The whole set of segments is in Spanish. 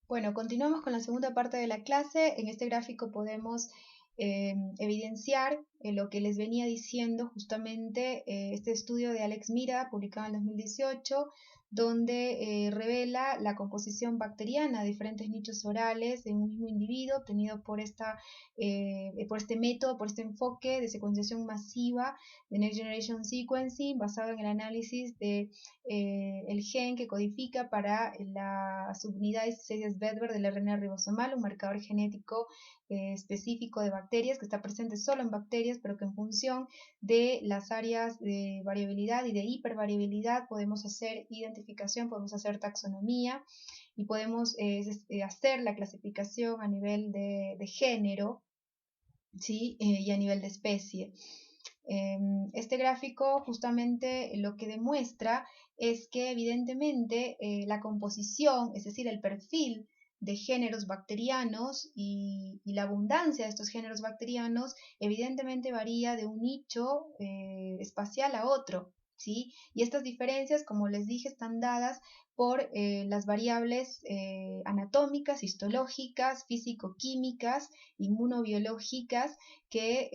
Bueno, continuamos con la segunda parte de la clase. En este gráfico podemos evidenciar lo que les venía diciendo justamente este estudio de Alex Mira, publicado en 2018, donde revela la composición bacteriana de diferentes nichos orales en un mismo individuo, obtenido por este método, por este enfoque de secuenciación masiva de Next Generation Sequencing, basado en el análisis de el gen que codifica para la subunidad 16 Bedber del RNA ribosomal, un marcador genético específico de bacterias que está presente solo en bacterias, pero que en función de las áreas de variabilidad y de hipervariabilidad podemos hacer identificación, podemos hacer taxonomía y podemos hacer la clasificación a nivel de género, ¿sí? Y a nivel de especie. Este gráfico justamente lo que demuestra es que evidentemente la composición, es decir, el perfil de géneros bacterianos y la abundancia de estos géneros bacterianos evidentemente varía de un nicho espacial a otro, ¿sí? Y estas diferencias, como les dije, están dadas por las variables anatómicas, histológicas, físico-químicas, inmunobiológicas que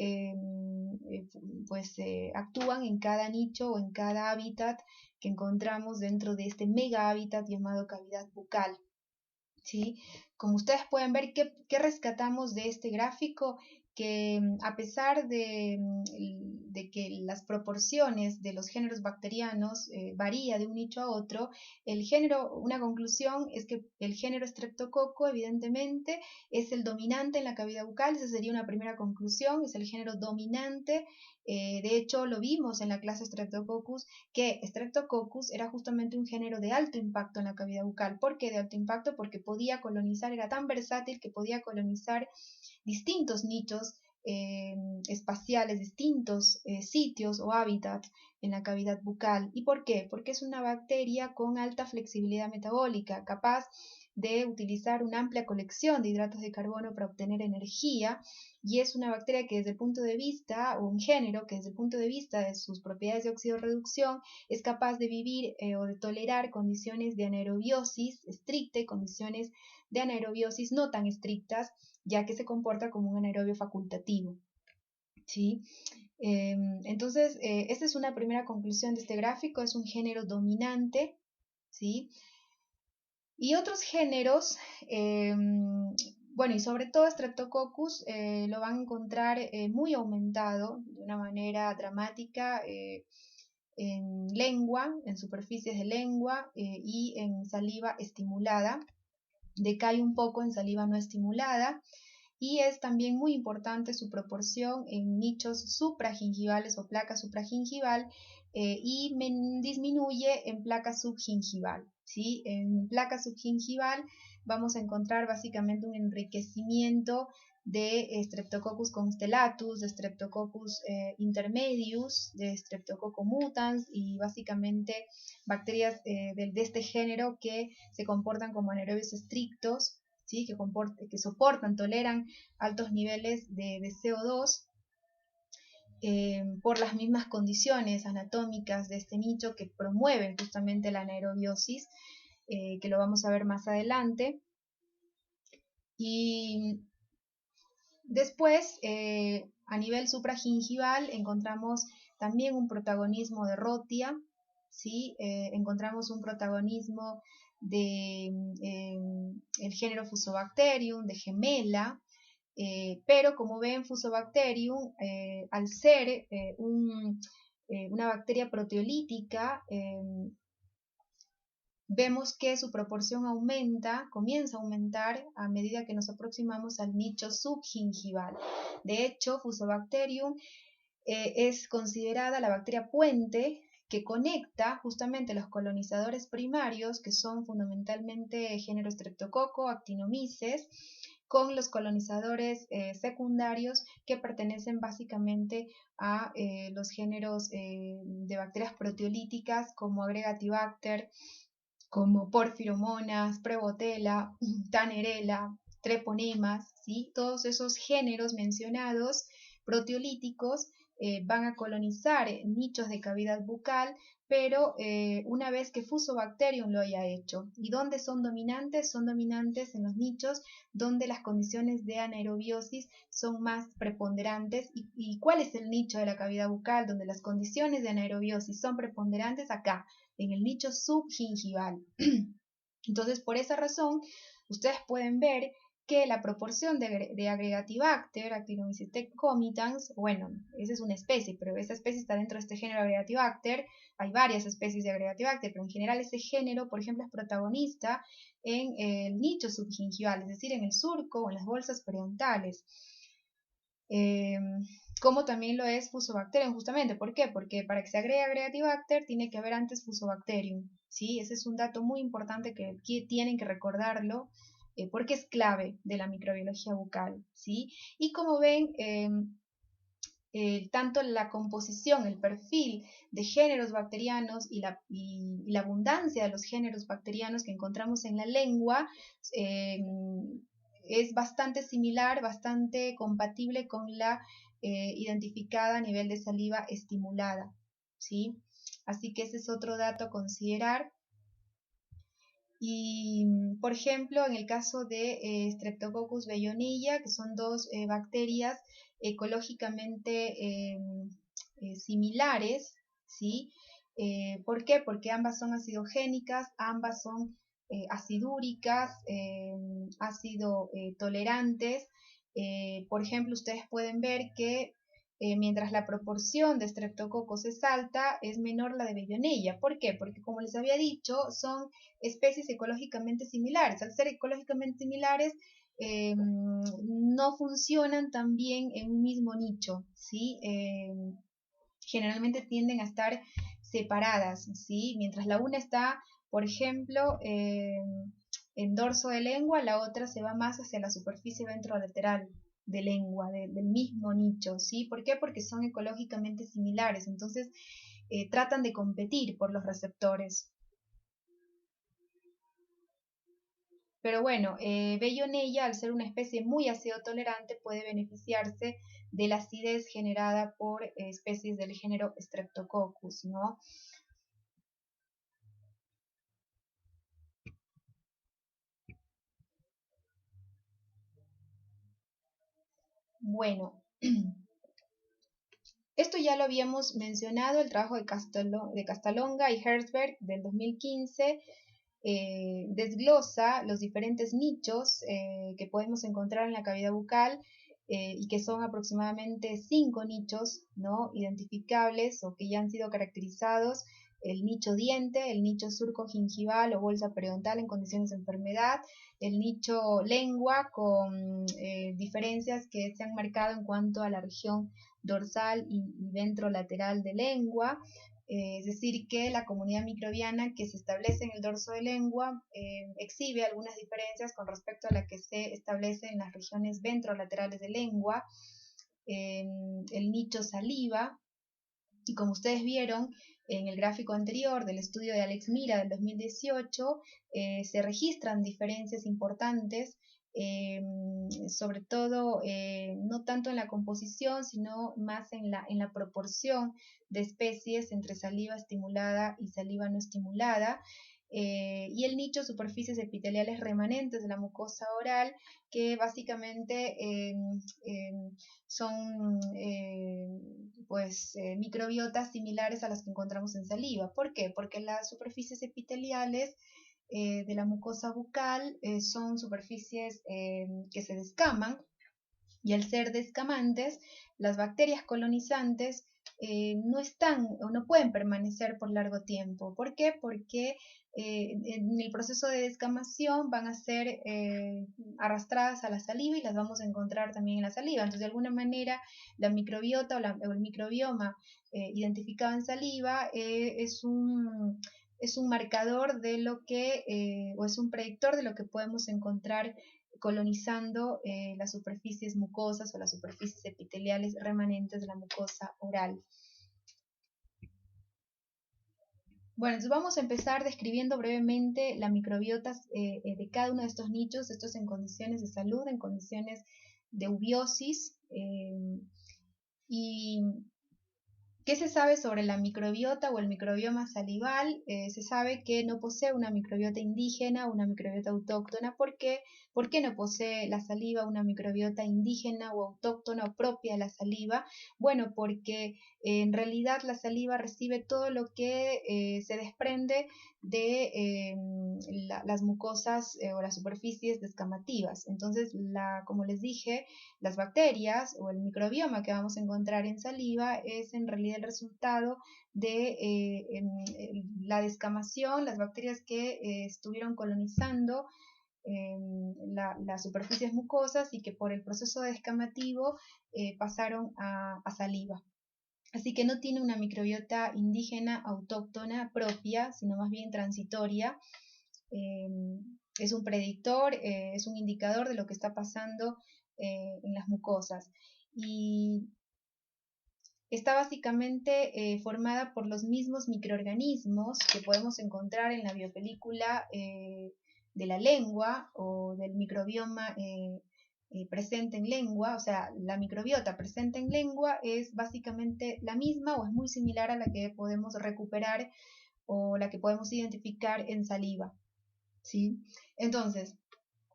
actúan en cada nicho o en cada hábitat que encontramos dentro de este mega hábitat llamado cavidad bucal. ¿Sí? Como ustedes pueden ver, ¿qué rescatamos de este gráfico? Que a pesar de que las proporciones de los géneros bacterianos varía de un nicho a otro, una conclusión es que el género Streptococcus evidentemente es el dominante en la cavidad bucal. Esa sería una primera conclusión, es el género dominante. De hecho, lo vimos en la clase Streptococcus, que Streptococcus era justamente un género de alto impacto en la cavidad bucal. ¿Por qué de alto impacto? Porque podía colonizar, era tan versátil que podía colonizar distintos nichos espaciales, distintos sitios o hábitats en la cavidad bucal. ¿Y por qué? Porque es una bacteria con alta flexibilidad metabólica, capaz de utilizar una amplia colección de hidratos de carbono para obtener energía, y es una bacteria que desde el punto de vista, o un género que desde el punto de vista de sus propiedades de oxidorreducción, es capaz de vivir o de tolerar condiciones de anaerobiosis estricta y condiciones de anaerobiosis no tan estrictas, ya que se comporta como un anaerobio facultativo, ¿sí? Entonces, esta es una primera conclusión de este gráfico, es un género dominante, ¿sí? Y otros géneros, bueno, y sobre todo Streptococcus, lo van a encontrar muy aumentado de una manera dramática en lengua, en superficies de lengua y en saliva estimulada. Decae un poco en saliva no estimulada, y es también muy importante su proporción en nichos supragingivales o placa supragingival y disminuye en placa subgingival, ¿sí? En placa subgingival vamos a encontrar básicamente un enriquecimiento de Streptococcus constellatus, de Streptococcus intermedius, de Streptococcus mutans y básicamente bacterias de este género que se comportan como anaerobios estrictos, ¿sí? que soportan, toleran altos niveles de CO2 por las mismas condiciones anatómicas de este nicho que promueven justamente la anaerobiosis, que lo vamos a ver más adelante. Y después, a nivel supragingival, encontramos también un protagonismo de Rotia, ¿sí? Encontramos un protagonismo de el género Fusobacterium, de Gemela, pero como ven, Fusobacterium, al ser una bacteria proteolítica, vemos que su proporción comienza a aumentar a medida que nos aproximamos al nicho subgingival. De hecho, Fusobacterium es considerada la bacteria puente que conecta justamente los colonizadores primarios, que son fundamentalmente género Streptococcus, Actinomyces, con los colonizadores secundarios que pertenecen básicamente a los géneros de bacterias proteolíticas como Agregatibacter, como Porphyromonas, Prevotella, Tannerella, Treponemas, ¿sí? Todos esos géneros mencionados proteolíticos van a colonizar nichos de cavidad bucal pero una vez que Fusobacterium lo haya hecho. ¿Y dónde son dominantes? Son dominantes en los nichos donde las condiciones de anaerobiosis son más preponderantes. ¿Y cuál es el nicho de la cavidad bucal donde las condiciones de anaerobiosis son preponderantes? Acá, en el nicho subgingival. Entonces, por esa razón, ustedes pueden ver que la proporción de Agregatibacter, Actinomyces comitans, bueno, esa es una especie, pero esa especie está dentro de este género Agregatibacter. Hay varias especies de Agregatibacter, pero en general ese género, por ejemplo, es protagonista en el nicho subgingival, es decir, en el surco o en las bolsas periodontales. Como también lo es Fusobacterium, justamente. ¿Por qué? Porque para que se agregue Agregatibacter tiene que haber antes Fusobacterium, ¿sí? Ese es un dato muy importante que tienen que recordarlo, porque es clave de la microbiología bucal, ¿sí? Y como ven, tanto la composición, el perfil de géneros bacterianos y la abundancia de los géneros bacterianos que encontramos en la lengua es bastante similar, bastante compatible con la identificada a nivel de saliva estimulada, ¿sí? Así que ese es otro dato a considerar. Y, por ejemplo, en el caso de Streptococcus bellonilla, que son dos bacterias ecológicamente similares, ¿sí? ¿Por qué? Porque ambas son acidogénicas, ambas son acidúricas, ácido tolerantes. Por ejemplo, ustedes pueden ver que mientras la proporción de Streptococcus es alta, es menor la de Bellonella. ¿Por qué? Porque, como les había dicho, son especies ecológicamente similares. Al ser ecológicamente similares, no funcionan tan bien en un mismo nicho, ¿sí? Generalmente tienden a estar separadas, ¿sí? Mientras la una está, por ejemplo, en dorso de lengua, la otra se va más hacia la superficie ventrolateral de lengua, del mismo nicho, ¿sí? ¿Por qué? Porque son ecológicamente similares, entonces tratan de competir por los receptores. Pero bueno, Bellonella, al ser una especie muy ácido tolerante, puede beneficiarse de la acidez generada por especies del género Streptococcus, ¿no? Bueno, esto ya lo habíamos mencionado, el trabajo de Castalonga y Herzberg del 2015 desglosa los diferentes nichos que podemos encontrar en la cavidad bucal y que son aproximadamente 5 nichos, ¿no?, identificables o que ya han sido caracterizados: el nicho diente, el nicho surco gingival o bolsa periodontal en condiciones de enfermedad, el nicho lengua con diferencias que se han marcado en cuanto a la región dorsal y ventrolateral de lengua. Es decir, que la comunidad microbiana que se establece en el dorso de lengua exhibe algunas diferencias con respecto a la que se establece en las regiones ventrolaterales de lengua. El nicho saliva, y como ustedes vieron en el gráfico anterior del estudio de Alex Mira del 2018, se registran diferencias importantes, sobre todo no tanto en la composición, sino más en la proporción de especies entre saliva estimulada y saliva no estimulada. Y el nicho, superficies epiteliales remanentes de la mucosa oral, que básicamente son microbiotas similares a las que encontramos en saliva. ¿Por qué? Porque las superficies epiteliales de la mucosa bucal son superficies que se descaman, y al ser descamantes, las bacterias colonizantes no están o no pueden permanecer por largo tiempo. ¿Por qué? Porque en el proceso de descamación van a ser arrastradas a la saliva y las vamos a encontrar también en la saliva. Entonces, de alguna manera, la microbiota o el microbioma identificado en saliva es un marcador de lo que, o es un predictor de lo que podemos encontrar colonizando las superficies mucosas o las superficies epiteliales remanentes de la mucosa oral. Bueno, entonces vamos a empezar describiendo brevemente la microbiota de cada uno de estos nichos, estos en condiciones de salud, en condiciones de eubiosis. ¿Y ¿Qué se sabe sobre la microbiota o el microbioma salival? Se sabe que no posee una microbiota indígena o una microbiota autóctona. ¿Por qué? ¿Por qué no posee la saliva una microbiota indígena o autóctona o propia de la saliva? Bueno, porque en realidad la saliva recibe todo lo que se desprende de las mucosas o las superficies descamativas. Entonces, como les dije, las bacterias o el microbioma que vamos a encontrar en saliva es en realidad el resultado de la descamación, las bacterias que estuvieron colonizando las superficies mucosas y que por el proceso descamativo pasaron a saliva. Así que no tiene una microbiota indígena autóctona propia, sino más bien transitoria. Es un predictor, es un indicador de lo que está pasando en las mucosas. Y está básicamente formada por los mismos microorganismos que podemos encontrar en la biopelícula de la lengua o del microbioma presente en lengua. O sea, la microbiota presente en lengua es básicamente la misma o es muy similar a la que podemos recuperar o la que podemos identificar en saliva, ¿sí? Entonces,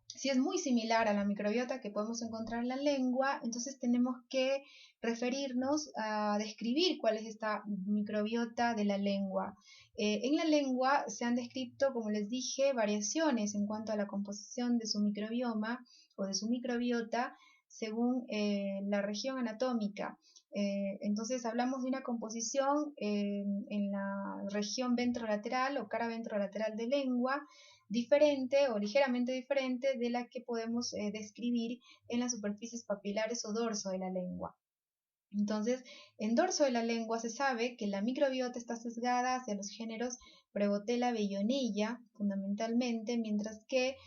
si es muy similar a la microbiota que podemos encontrar en la lengua, entonces tenemos que referirnos a describir cuál es esta microbiota de la lengua. En la lengua se han descrito, como les dije, variaciones en cuanto a la composición de su microbioma o de su microbiota según la región anatómica. Entonces hablamos de una composición en la región ventrolateral o cara ventrolateral de lengua, diferente o ligeramente diferente de la que podemos describir en las superficies papilares o dorso de la lengua. Entonces, en dorso de la lengua se sabe que la microbiota está sesgada hacia los géneros Prevotella bellonella, fundamentalmente, mientras que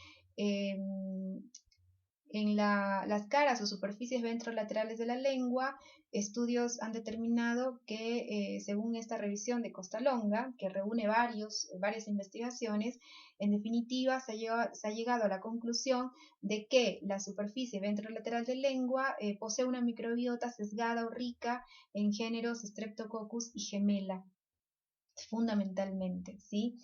en las caras o superficies ventrolaterales de la lengua, estudios han determinado que, según esta revisión de Costalonga, que reúne varias investigaciones, en definitiva se ha llegado a la conclusión de que la superficie ventrolateral de lengua posee una microbiota sesgada o rica en géneros Streptococcus y Gemela, fundamentalmente, ¿sí?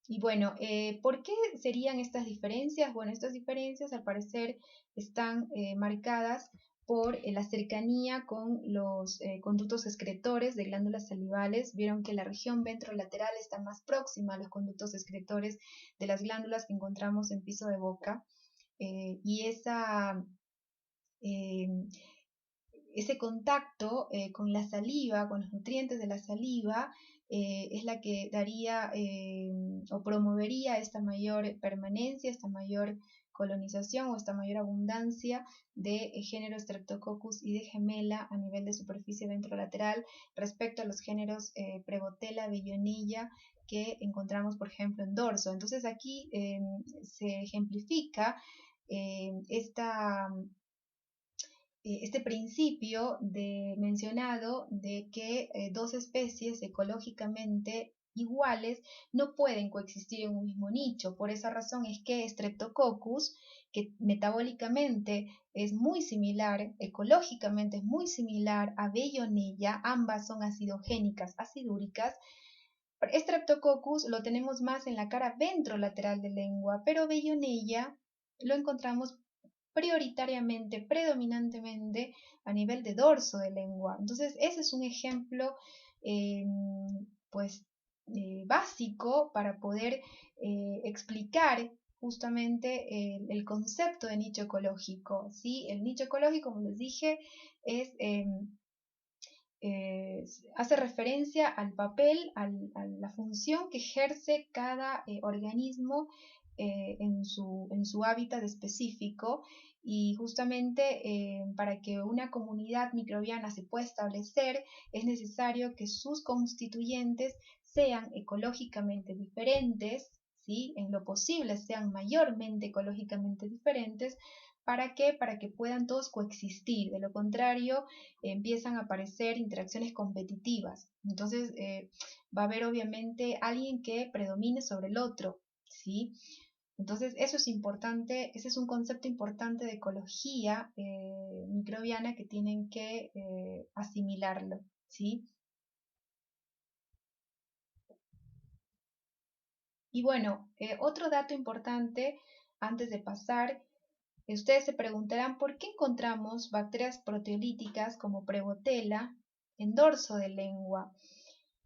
Y bueno, ¿por qué serían estas diferencias? Bueno, estas diferencias al parecer están marcadas por la cercanía con los conductos excretores de glándulas salivales. Vieron que la región ventrolateral está más próxima a los conductos excretores de las glándulas que encontramos en piso de boca. Y ese contacto con la saliva, con los nutrientes de la saliva, es la que daría o promovería esta mayor permanencia, esta mayor colonización o esta mayor abundancia de género Streptococcus y de Gemela a nivel de superficie ventrolateral respecto a los géneros Prevotella, bellonella que encontramos, por ejemplo, en dorso. Entonces aquí se ejemplifica este principio mencionado de que dos especies ecológicamente iguales no pueden coexistir en un mismo nicho. Por esa razón es que Streptococcus, que metabólicamente es muy similar, ecológicamente es muy similar a Bellonella, ambas son acidogénicas, acidúricas. Streptococcus lo tenemos más en la cara ventrolateral de lengua, pero Bellonella lo encontramos prioritariamente, predominantemente a nivel de dorso de lengua. Entonces, ese es un ejemplo pues básico para poder explicar justamente el concepto de nicho ecológico, ¿sí? El nicho ecológico, como les dije, es hace referencia al papel, a la función que ejerce cada organismo en su hábitat específico, y justamente para que una comunidad microbiana se pueda establecer es necesario que sus constituyentes sean ecológicamente diferentes, ¿sí? En lo posible sean mayormente ecológicamente diferentes. ¿Para qué? Para que puedan todos coexistir. De lo contrario, empiezan a aparecer interacciones competitivas. Entonces, va a haber obviamente alguien que predomine sobre el otro, ¿sí? Entonces, eso es importante, ese es un concepto importante de ecología microbiana que tienen que asimilarlo, ¿sí? Y bueno, otro dato importante antes de pasar, ustedes se preguntarán por qué encontramos bacterias proteolíticas como Prevotella en dorso de lengua.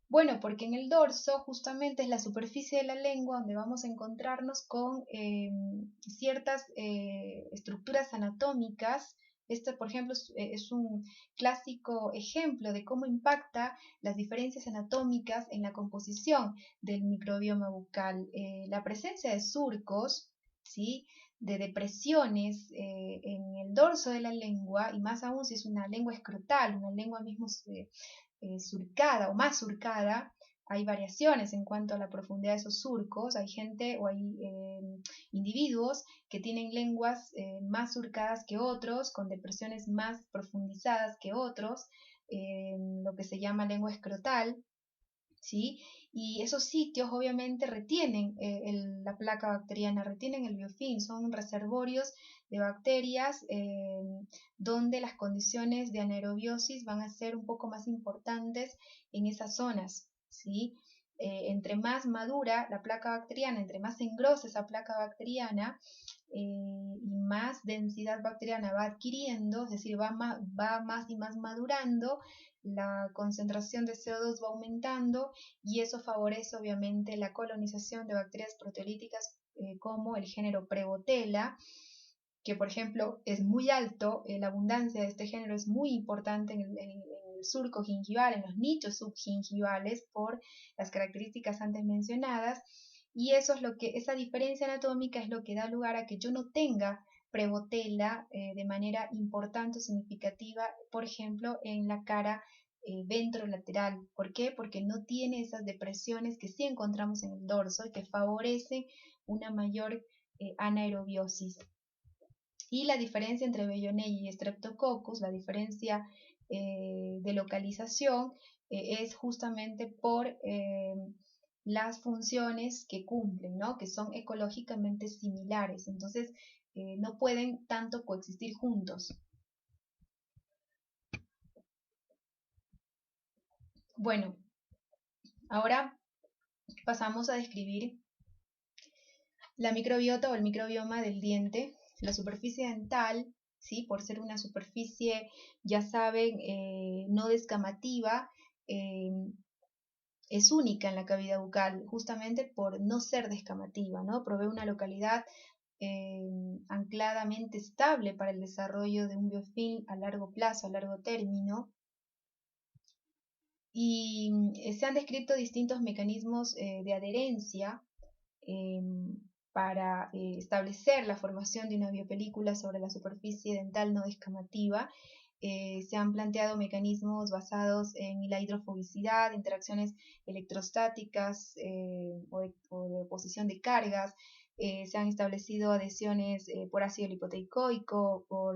Bueno, porque en el dorso justamente es la superficie de la lengua donde vamos a encontrarnos con ciertas estructuras anatómicas. Este, por ejemplo, es un clásico ejemplo de cómo impacta las diferencias anatómicas en la composición del microbioma bucal. La presencia de surcos, ¿sí? De depresiones en el dorso de la lengua, y más aún si es una lengua escrotal, una lengua mismo surcada o más surcada, hay variaciones en cuanto a la profundidad de esos surcos. Hay gente o hay individuos que tienen lenguas más surcadas que otros, con depresiones más profundizadas que otros, lo que se llama lengua escrotal, ¿sí? Y esos sitios obviamente retienen la placa bacteriana, retienen el biofilm, son reservorios de bacterias donde las condiciones de anaerobiosis van a ser un poco más importantes en esas zonas, ¿sí? Entre más madura la placa bacteriana, entre más engrosa esa placa bacteriana y más densidad bacteriana va adquiriendo, es decir, va más y más madurando, la concentración de CO2 va aumentando y eso favorece obviamente la colonización de bacterias proteolíticas como el género Prevotella, que por ejemplo es muy alto, la abundancia de este género es muy importante en el surco gingival, en los nichos subgingivales por las características antes mencionadas, y eso es lo que, esa diferencia anatómica es lo que da lugar a que yo no tenga Prevotella de manera importante o significativa, por ejemplo, en la cara ventrolateral. ¿Por qué? Porque no tiene esas depresiones que sí encontramos en el dorso y que favorecen una mayor anaerobiosis. Y la diferencia entre Bellonella y Streptococcus, la diferencia de localización, es justamente por las funciones que cumplen, ¿no? Que son ecológicamente similares. Entonces, no pueden tanto coexistir juntos. Bueno, ahora pasamos a describir la microbiota o el microbioma del diente. La superficie dental, ¿sí? Por ser una superficie, ya saben, no descamativa, eh, es única en la cavidad bucal, justamente por no ser descamativa, ¿no? Provee una localidad ancladamente estable para el desarrollo de un biofilm a largo plazo, a largo término. Y se han descrito distintos mecanismos de adherencia para establecer la formación de una biopelícula sobre la superficie dental no descamativa. Se han planteado mecanismos basados en la hidrofobicidad, interacciones electrostáticas o de oposición de cargas. Se han establecido adhesiones por ácido lipoteicoico, por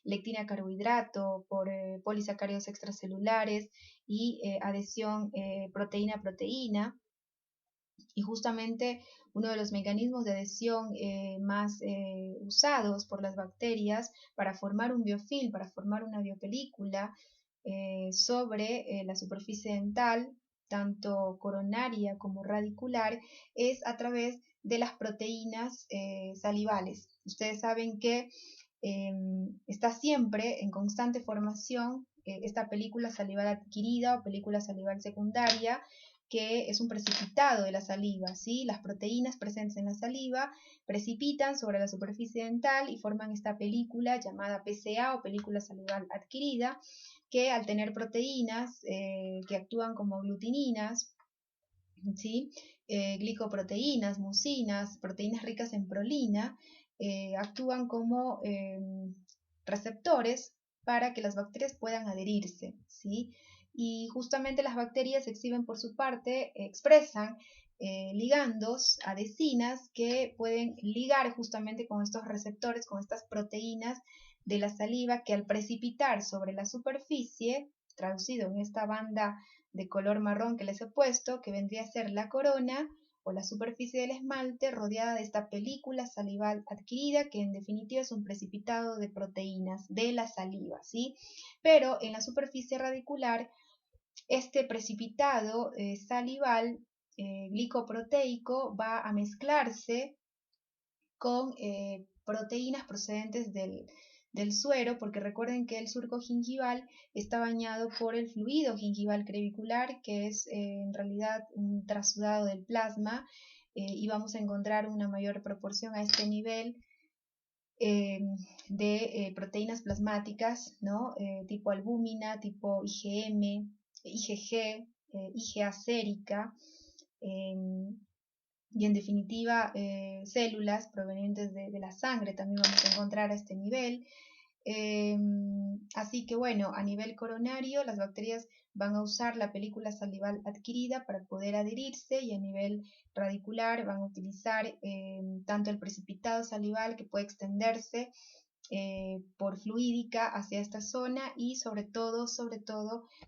lectina carbohidrato, por polisacáridos extracelulares y adhesión proteína-proteína. Y justamente uno de los mecanismos de adhesión más usados por las bacterias para formar un biofilm, para formar una biopelícula sobre la superficie dental, tanto coronaria como radicular, es a través de las proteínas salivales. Ustedes saben que está siempre en constante formación esta película salival adquirida o película salival secundaria, que es un precipitado de la saliva, ¿sí? Las proteínas presentes en la saliva precipitan sobre la superficie dental y forman esta película llamada PSA o película salival adquirida, que al tener proteínas que actúan como glutininas, ¿sí? Glicoproteínas, mucinas, proteínas ricas en prolina, actúan como receptores para que las bacterias puedan adherirse, ¿sí? Y justamente las bacterias exhiben por su parte, expresan ligandos, adhesinas, que pueden ligar justamente con estos receptores, con estas proteínas de la saliva, que al precipitar sobre la superficie, traducido en esta banda de color marrón que les he puesto, que vendría a ser la corona, o la superficie del esmalte rodeada de esta película salival adquirida, que en definitiva es un precipitado de proteínas de la saliva, ¿sí? Pero en la superficie radicular, este precipitado salival glicoproteico va a mezclarse con proteínas procedentes del suero, porque recuerden que el surco gingival está bañado por el fluido gingival crevicular, que es en realidad un trasudado del plasma, y vamos a encontrar una mayor proporción a este nivel de proteínas plasmáticas, ¿no? Tipo albúmina, tipo IgM, IgG, IgA sérica, y en definitiva células provenientes de la sangre también vamos a encontrar a este nivel. Así que bueno, a nivel coronario las bacterias van a usar la película salival adquirida para poder adherirse, y a nivel radicular van a utilizar tanto el precipitado salival, que puede extenderse por fluídica hacia esta zona, y sobre todo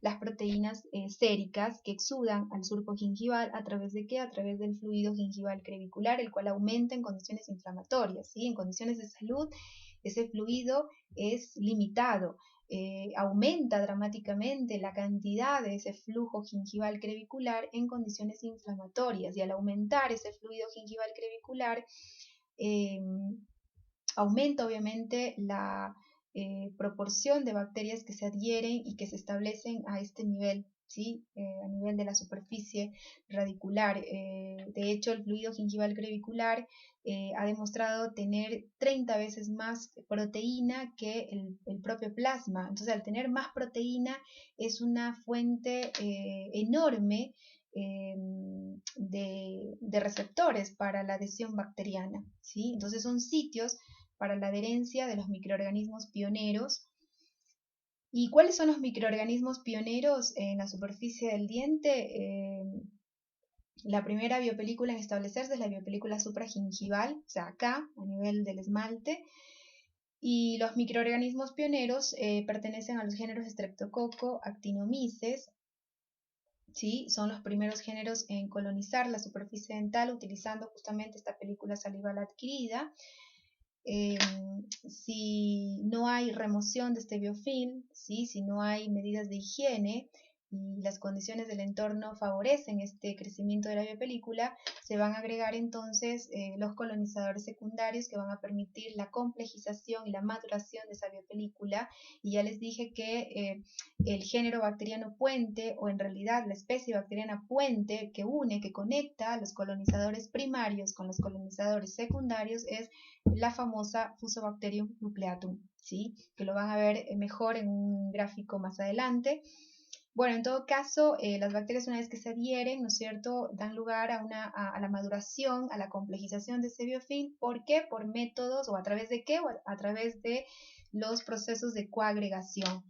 las proteínas séricas que exudan al surco gingival. ¿A través de qué? A través del fluido gingival crevicular, el cual aumenta en condiciones inflamatorias, ¿sí? En condiciones de salud ese fluido es limitado, aumenta dramáticamente la cantidad de ese flujo gingival crevicular en condiciones inflamatorias, y al aumentar ese fluido gingival crevicular aumenta obviamente la proporción de bacterias que se adhieren y que se establecen a este nivel, ¿sí? A nivel de la superficie radicular. De hecho, el fluido gingival crevicular ha demostrado tener 30 veces más proteína que el propio plasma. Entonces, al tener más proteína, es una fuente enorme de receptores para la adhesión bacteriana, ¿sí? Entonces son sitios para la adherencia de los microorganismos pioneros. ¿Y cuáles son los microorganismos pioneros en la superficie del diente? La primera biopelícula en establecerse es la biopelícula supragingival, o sea, acá, a nivel del esmalte. Y los microorganismos pioneros pertenecen a los géneros Streptococcus, Actinomyces, ¿sí? Son los primeros géneros en colonizar la superficie dental utilizando justamente esta película salival adquirida. Si no hay remoción de este biofilm, ¿sí? Si no hay medidas de higiene y las condiciones del entorno favorecen este crecimiento de la biopelícula, se van a agregar entonces los colonizadores secundarios, que van a permitir la complejización y la maduración de esa biopelícula. Y ya les dije que el género bacteriano puente, o en realidad la especie bacteriana puente que une, que conecta a los colonizadores primarios con los colonizadores secundarios, es la famosa Fusobacterium nucleatum, ¿sí? Que lo van a ver mejor en un gráfico más adelante. Bueno, en todo caso, las bacterias, una vez que se adhieren, ¿no es cierto?, dan lugar a la maduración, a la complejización de ese biofilm. ¿Por qué? Por métodos, o a través de qué, o a través de los procesos de coagregación.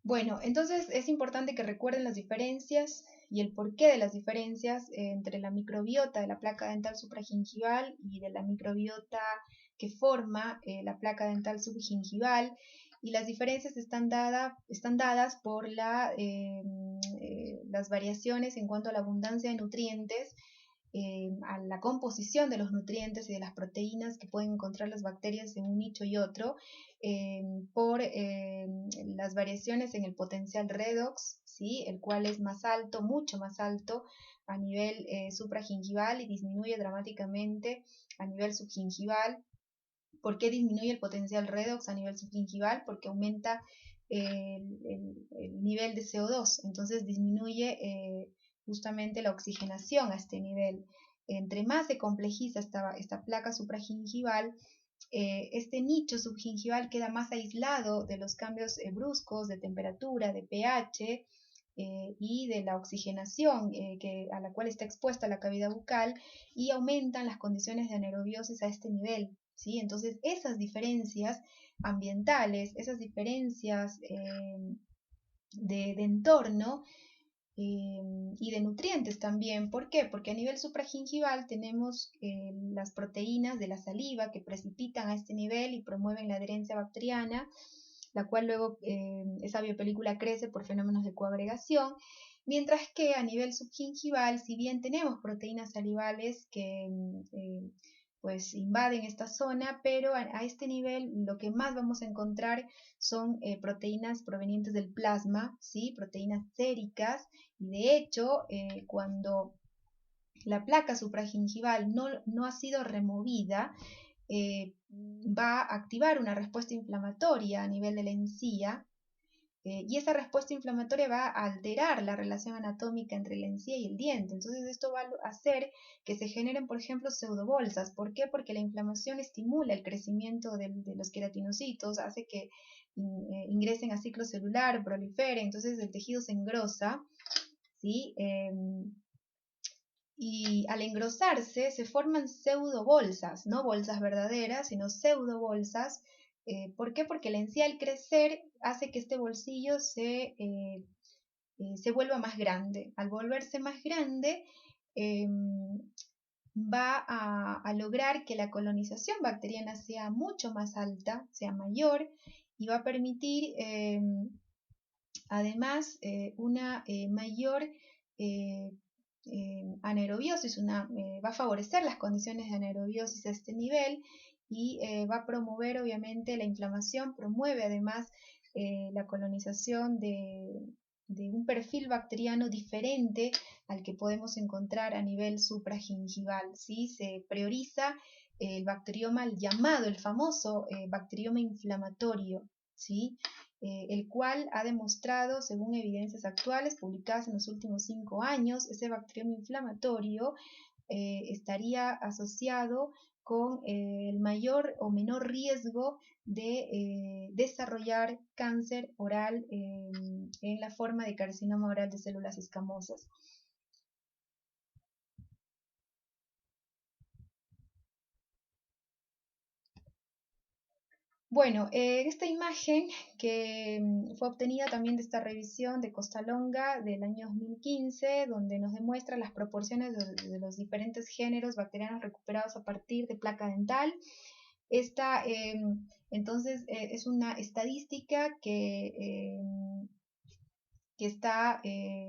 Bueno, entonces es importante que recuerden las diferencias y el porqué de las diferencias entre la microbiota de la placa dental supragingival y de la microbiota que forma la placa dental subgingival. Y las diferencias están dadas por las variaciones en cuanto a la abundancia de nutrientes, a la composición de los nutrientes y de las proteínas que pueden encontrar las bacterias en un nicho y otro, por las variaciones en el potencial redox, ¿sí? El cual es más alto, mucho más alto a nivel supragingival, y disminuye dramáticamente a nivel subgingival. ¿Por qué disminuye el potencial redox a nivel subgingival? Porque aumenta el nivel de CO2, entonces disminuye justamente la oxigenación a este nivel. Entre más se complejiza esta placa supragingival, este nicho subgingival queda más aislado de los cambios bruscos de temperatura, de pH y de la oxigenación a la cual está expuesta la cavidad bucal, y aumentan las condiciones de anaerobiosis a este nivel, ¿sí? Entonces esas diferencias ambientales, esas diferencias de entorno, y de nutrientes también. ¿Por qué? Porque a nivel supragingival tenemos las proteínas de la saliva que precipitan a este nivel y promueven la adherencia bacteriana, la cual luego esa biopelícula crece por fenómenos de coagregación, mientras que a nivel subgingival, si bien tenemos proteínas salivales que pues invaden esta zona, pero a este nivel lo que más vamos a encontrar son proteínas provenientes del plasma, ¿sí? Proteínas séricas, y de hecho cuando la placa supragingival no ha sido removida, va a activar una respuesta inflamatoria a nivel de la encía, y esa respuesta inflamatoria va a alterar la relación anatómica entre la encía y el diente. Entonces esto va a hacer que se generen, por ejemplo, pseudobolsas. ¿Por qué? Porque la inflamación estimula el crecimiento de los queratinocitos, hace que ingresen a ciclo celular, proliferen, entonces el tejido se engrosa, ¿sí? Y al engrosarse se forman pseudobolsas, no bolsas verdaderas, sino pseudobolsas. ¿Por qué? Porque la encía al crecer hace que este bolsillo se vuelva más grande. Al volverse más grande, va a lograr que la colonización bacteriana sea mucho más alta, sea mayor, y va a permitir además una mayor anaerobiosis, va a favorecer las condiciones de anaerobiosis a este nivel, y va a promover obviamente la inflamación, promueve además la colonización de un perfil bacteriano diferente al que podemos encontrar a nivel supragingival, ¿sí? Se prioriza el bacterioma llamado, el famoso bacterioma inflamatorio, ¿sí? El cual ha demostrado, según evidencias actuales publicadas en los últimos 5 años, ese bacterioma inflamatorio estaría asociado con el mayor o menor riesgo de desarrollar cáncer oral en la forma de carcinoma oral de células escamosas. Bueno, esta imagen que fue obtenida también de esta revisión de Costalonga del año 2015, donde nos demuestra las proporciones de los diferentes géneros bacterianos recuperados a partir de placa dental. Esta, entonces, es una estadística que está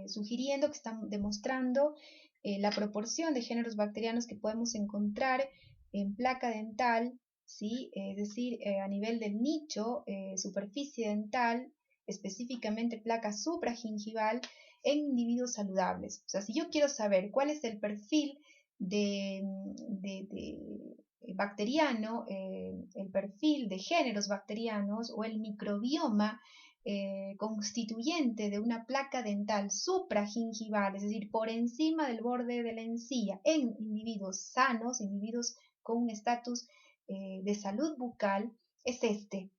sugiriendo, que está demostrando la proporción de géneros bacterianos que podemos encontrar en placa dental, ¿sí? Es decir, a nivel del nicho, superficie dental, específicamente placa supragingival, en individuos saludables. O sea, si yo quiero saber cuál es el perfil de bacteriano, el perfil de géneros bacterianos o el microbioma constituyente de una placa dental supragingival, es decir, por encima del borde de la encía, en individuos sanos, individuos con un estatus de salud bucal, es este,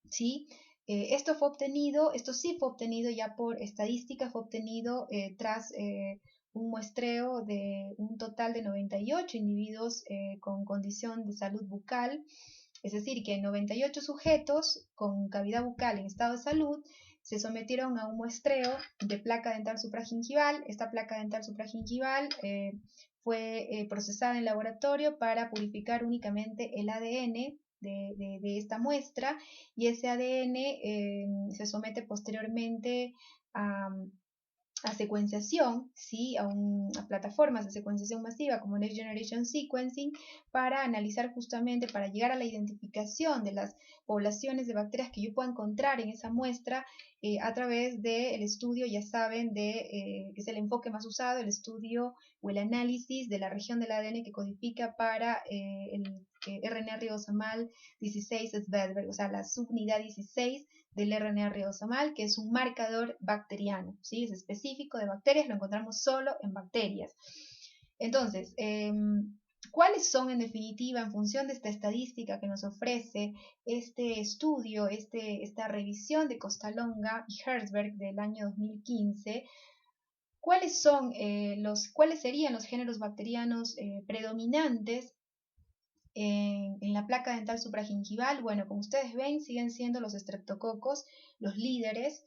¿sí? Esto sí fue obtenido ya por estadística, fue obtenido tras un muestreo de un total de 98 individuos con condición de salud bucal, es decir, que 98 sujetos con cavidad bucal en estado de salud se sometieron a un muestreo de placa dental supragingival. Esta placa dental supragingival fue procesada en laboratorio para purificar únicamente el ADN de esta muestra, y ese ADN se somete posteriormente a secuenciación, ¿sí? A plataformas de secuenciación masiva como Next Generation Sequencing, para analizar justamente, para llegar a la identificación de las poblaciones de bacterias que yo pueda encontrar en esa muestra a través del estudio, ya saben, que es el enfoque más usado, el estudio o el análisis de la región del ADN que codifica para el RNA ribosomal 16 Svedberg, o sea, la subunidad 16 del RNA ribosomal, que es un marcador bacteriano, ¿sí? Es específico de bacterias, lo encontramos solo en bacterias. Entonces, ¿cuáles son en definitiva, en función de esta estadística que nos ofrece este estudio, esta revisión de Costalonga y Herzberg del año 2015? ¿Cuáles serían los géneros bacterianos predominantes en la placa dental supragingival? Bueno, como ustedes ven, siguen siendo los estreptococos los líderes.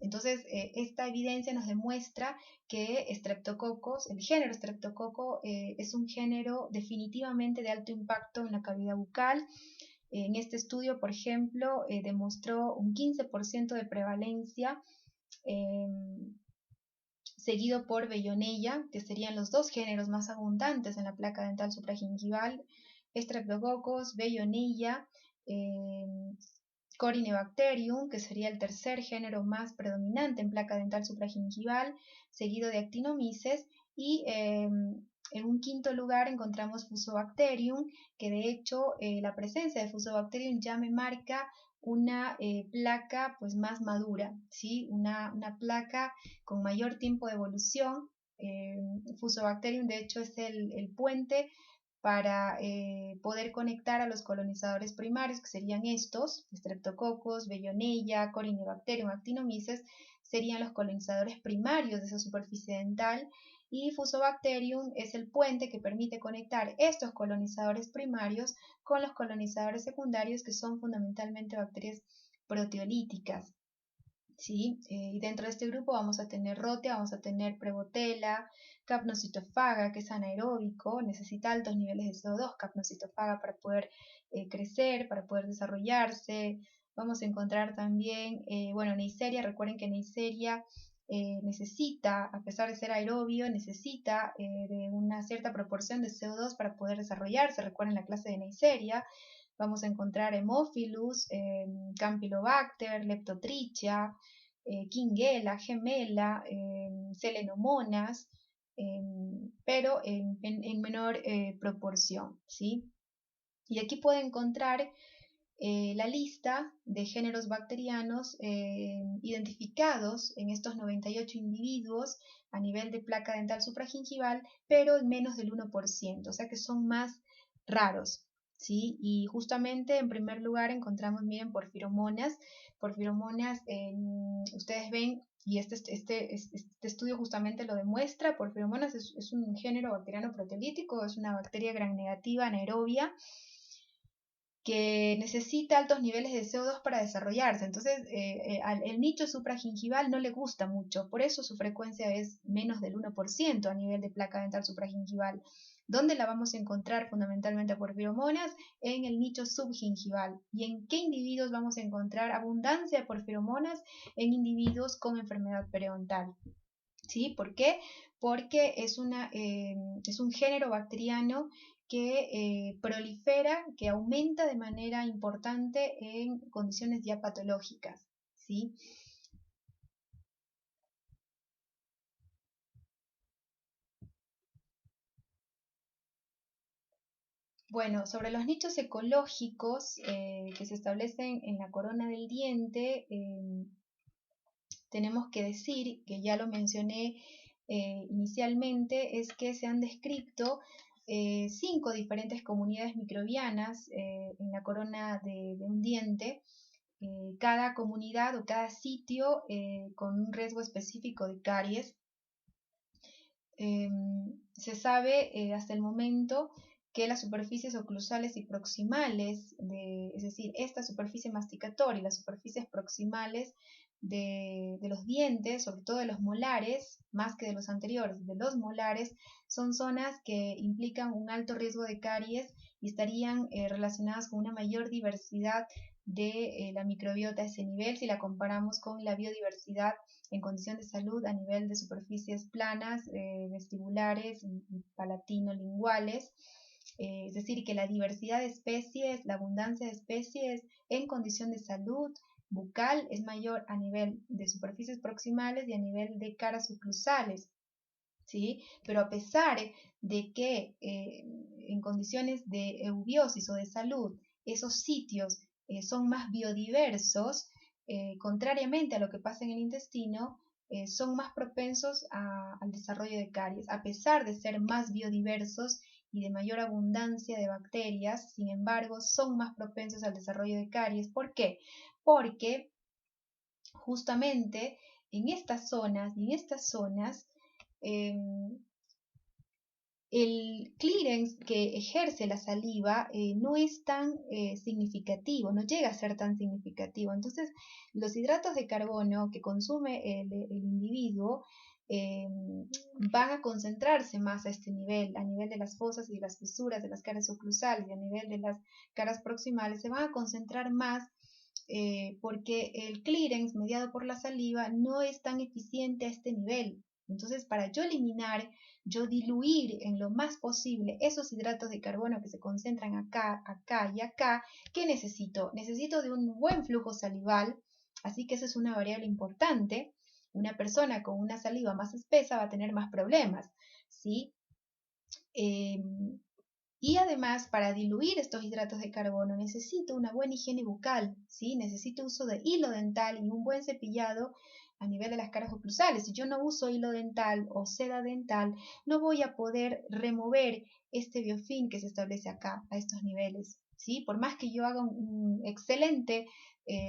Entonces, esta evidencia nos demuestra que Streptococcus, el género Streptococcus, es un género definitivamente de alto impacto en la cavidad bucal. En este estudio, por ejemplo, demostró un 15% de prevalencia, seguido por Bellonella, que serían los dos géneros más abundantes en la placa dental supragingival, Streptococcus, Bellonella, Corynebacterium, que sería el tercer género más predominante en placa dental supragingival, seguido de Actinomyces, y en un quinto lugar encontramos Fusobacterium, que de hecho la presencia de Fusobacterium ya me marca una placa pues más madura, ¿sí? Una placa con mayor tiempo de evolución. Fusobacterium de hecho es el puente para poder conectar a los colonizadores primarios, que serían estos, Streptococcus, Bellonella, Corynebacterium, Actinomyces, serían los colonizadores primarios de esa superficie dental, y Fusobacterium es el puente que permite conectar estos colonizadores primarios con los colonizadores secundarios, que son fundamentalmente bacterias proteolíticas. ¿Sí? Y dentro de este grupo vamos a tener Rotea, vamos a tener Prevotella, Capnocitofaga, que es anaeróbico, necesita altos niveles de CO2, Capnocitofaga, para poder crecer, para poder desarrollarse. Vamos a encontrar también, bueno, Neisseria. Recuerden que Neisseria necesita, a pesar de ser aerobio, necesita de una cierta proporción de CO2 para poder desarrollarse. Recuerden la clase de Neisseria. Vamos a encontrar Haemophilus, Campylobacter, Leptotrichia, Quinguela, Gemela, Selenomonas, pero en menor proporción, ¿sí? Y aquí puede encontrar la lista de géneros bacterianos identificados en estos 98 individuos a nivel de placa dental supragingival, pero en menos del 1%, o sea que son más raros. ¿Sí? Y justamente en primer lugar encontramos, miren, porfiromonas. Porfiromonas, ustedes ven, y este estudio justamente lo demuestra. Porfiromonas es un género bacteriano proteolítico, es una bacteria gram negativa anaerobia que necesita altos niveles de CO2 para desarrollarse. Entonces, el nicho supragingival no le gusta mucho, por eso su frecuencia es menos del 1% a nivel de placa dental supragingival. ¿Dónde la vamos a encontrar fundamentalmente por porfiromonas? En el nicho subgingival. ¿Y en qué individuos vamos a encontrar abundancia de porfiromonas? En individuos con enfermedad periodontal. ¿Sí? ¿Por qué? Porque es un género bacteriano que prolifera, que aumenta de manera importante en condiciones ya patológicas, ¿sí? Bueno, sobre los nichos ecológicos que se establecen en la corona del diente, tenemos que decir, que ya lo mencioné inicialmente, es que se han descrito 5 diferentes comunidades microbianas en la corona de un diente, cada comunidad o cada sitio con un riesgo específico de caries. Se sabe hasta el momento que las superficies oclusales y proximales, es decir, esta superficie masticatoria y las superficies proximales de los dientes, sobre todo de los molares, más que de los anteriores, de los molares, son zonas que implican un alto riesgo de caries y estarían relacionadas con una mayor diversidad de la microbiota a ese nivel si la comparamos con la biodiversidad en condición de salud a nivel de superficies planas, vestibulares y palatino-linguales. Es decir, que la diversidad de especies, la abundancia de especies en condición de salud bucal es mayor a nivel de superficies proximales y a nivel de caras oclusales. ¿Sí? Pero a pesar de que en condiciones de eubiosis o de salud esos sitios son más biodiversos, contrariamente a lo que pasa en el intestino, son más propensos al desarrollo de caries, a pesar de ser más biodiversos y de mayor abundancia de bacterias. Sin embargo, son más propensos al desarrollo de caries. ¿Por qué? Porque justamente en estas zonas, eh, el clearance que ejerce la saliva no es tan significativo, no llega a ser tan significativo. Entonces, los hidratos de carbono que consume el individuo van a concentrarse más a este nivel, a nivel de las fosas y de las fisuras de las caras oclusales y a nivel de las caras proximales, se van a concentrar más porque el clearance mediado por la saliva no es tan eficiente a este nivel. Entonces, para yo diluir en lo más posible esos hidratos de carbono que se concentran acá, acá y acá, ¿qué necesito? Necesito de un buen flujo salival, así que esa es una variable importante. Una persona con una saliva más espesa va a tener más problemas, ¿sí? Y además, para diluir estos hidratos de carbono, necesito una buena higiene bucal, ¿sí? Necesito uso de hilo dental y un buen cepillado a nivel de las caras oclusales. Si yo no uso hilo dental o seda dental, no voy a poder remover este biofilm que se establece acá, a estos niveles, ¿sí? Por más que yo haga un excelente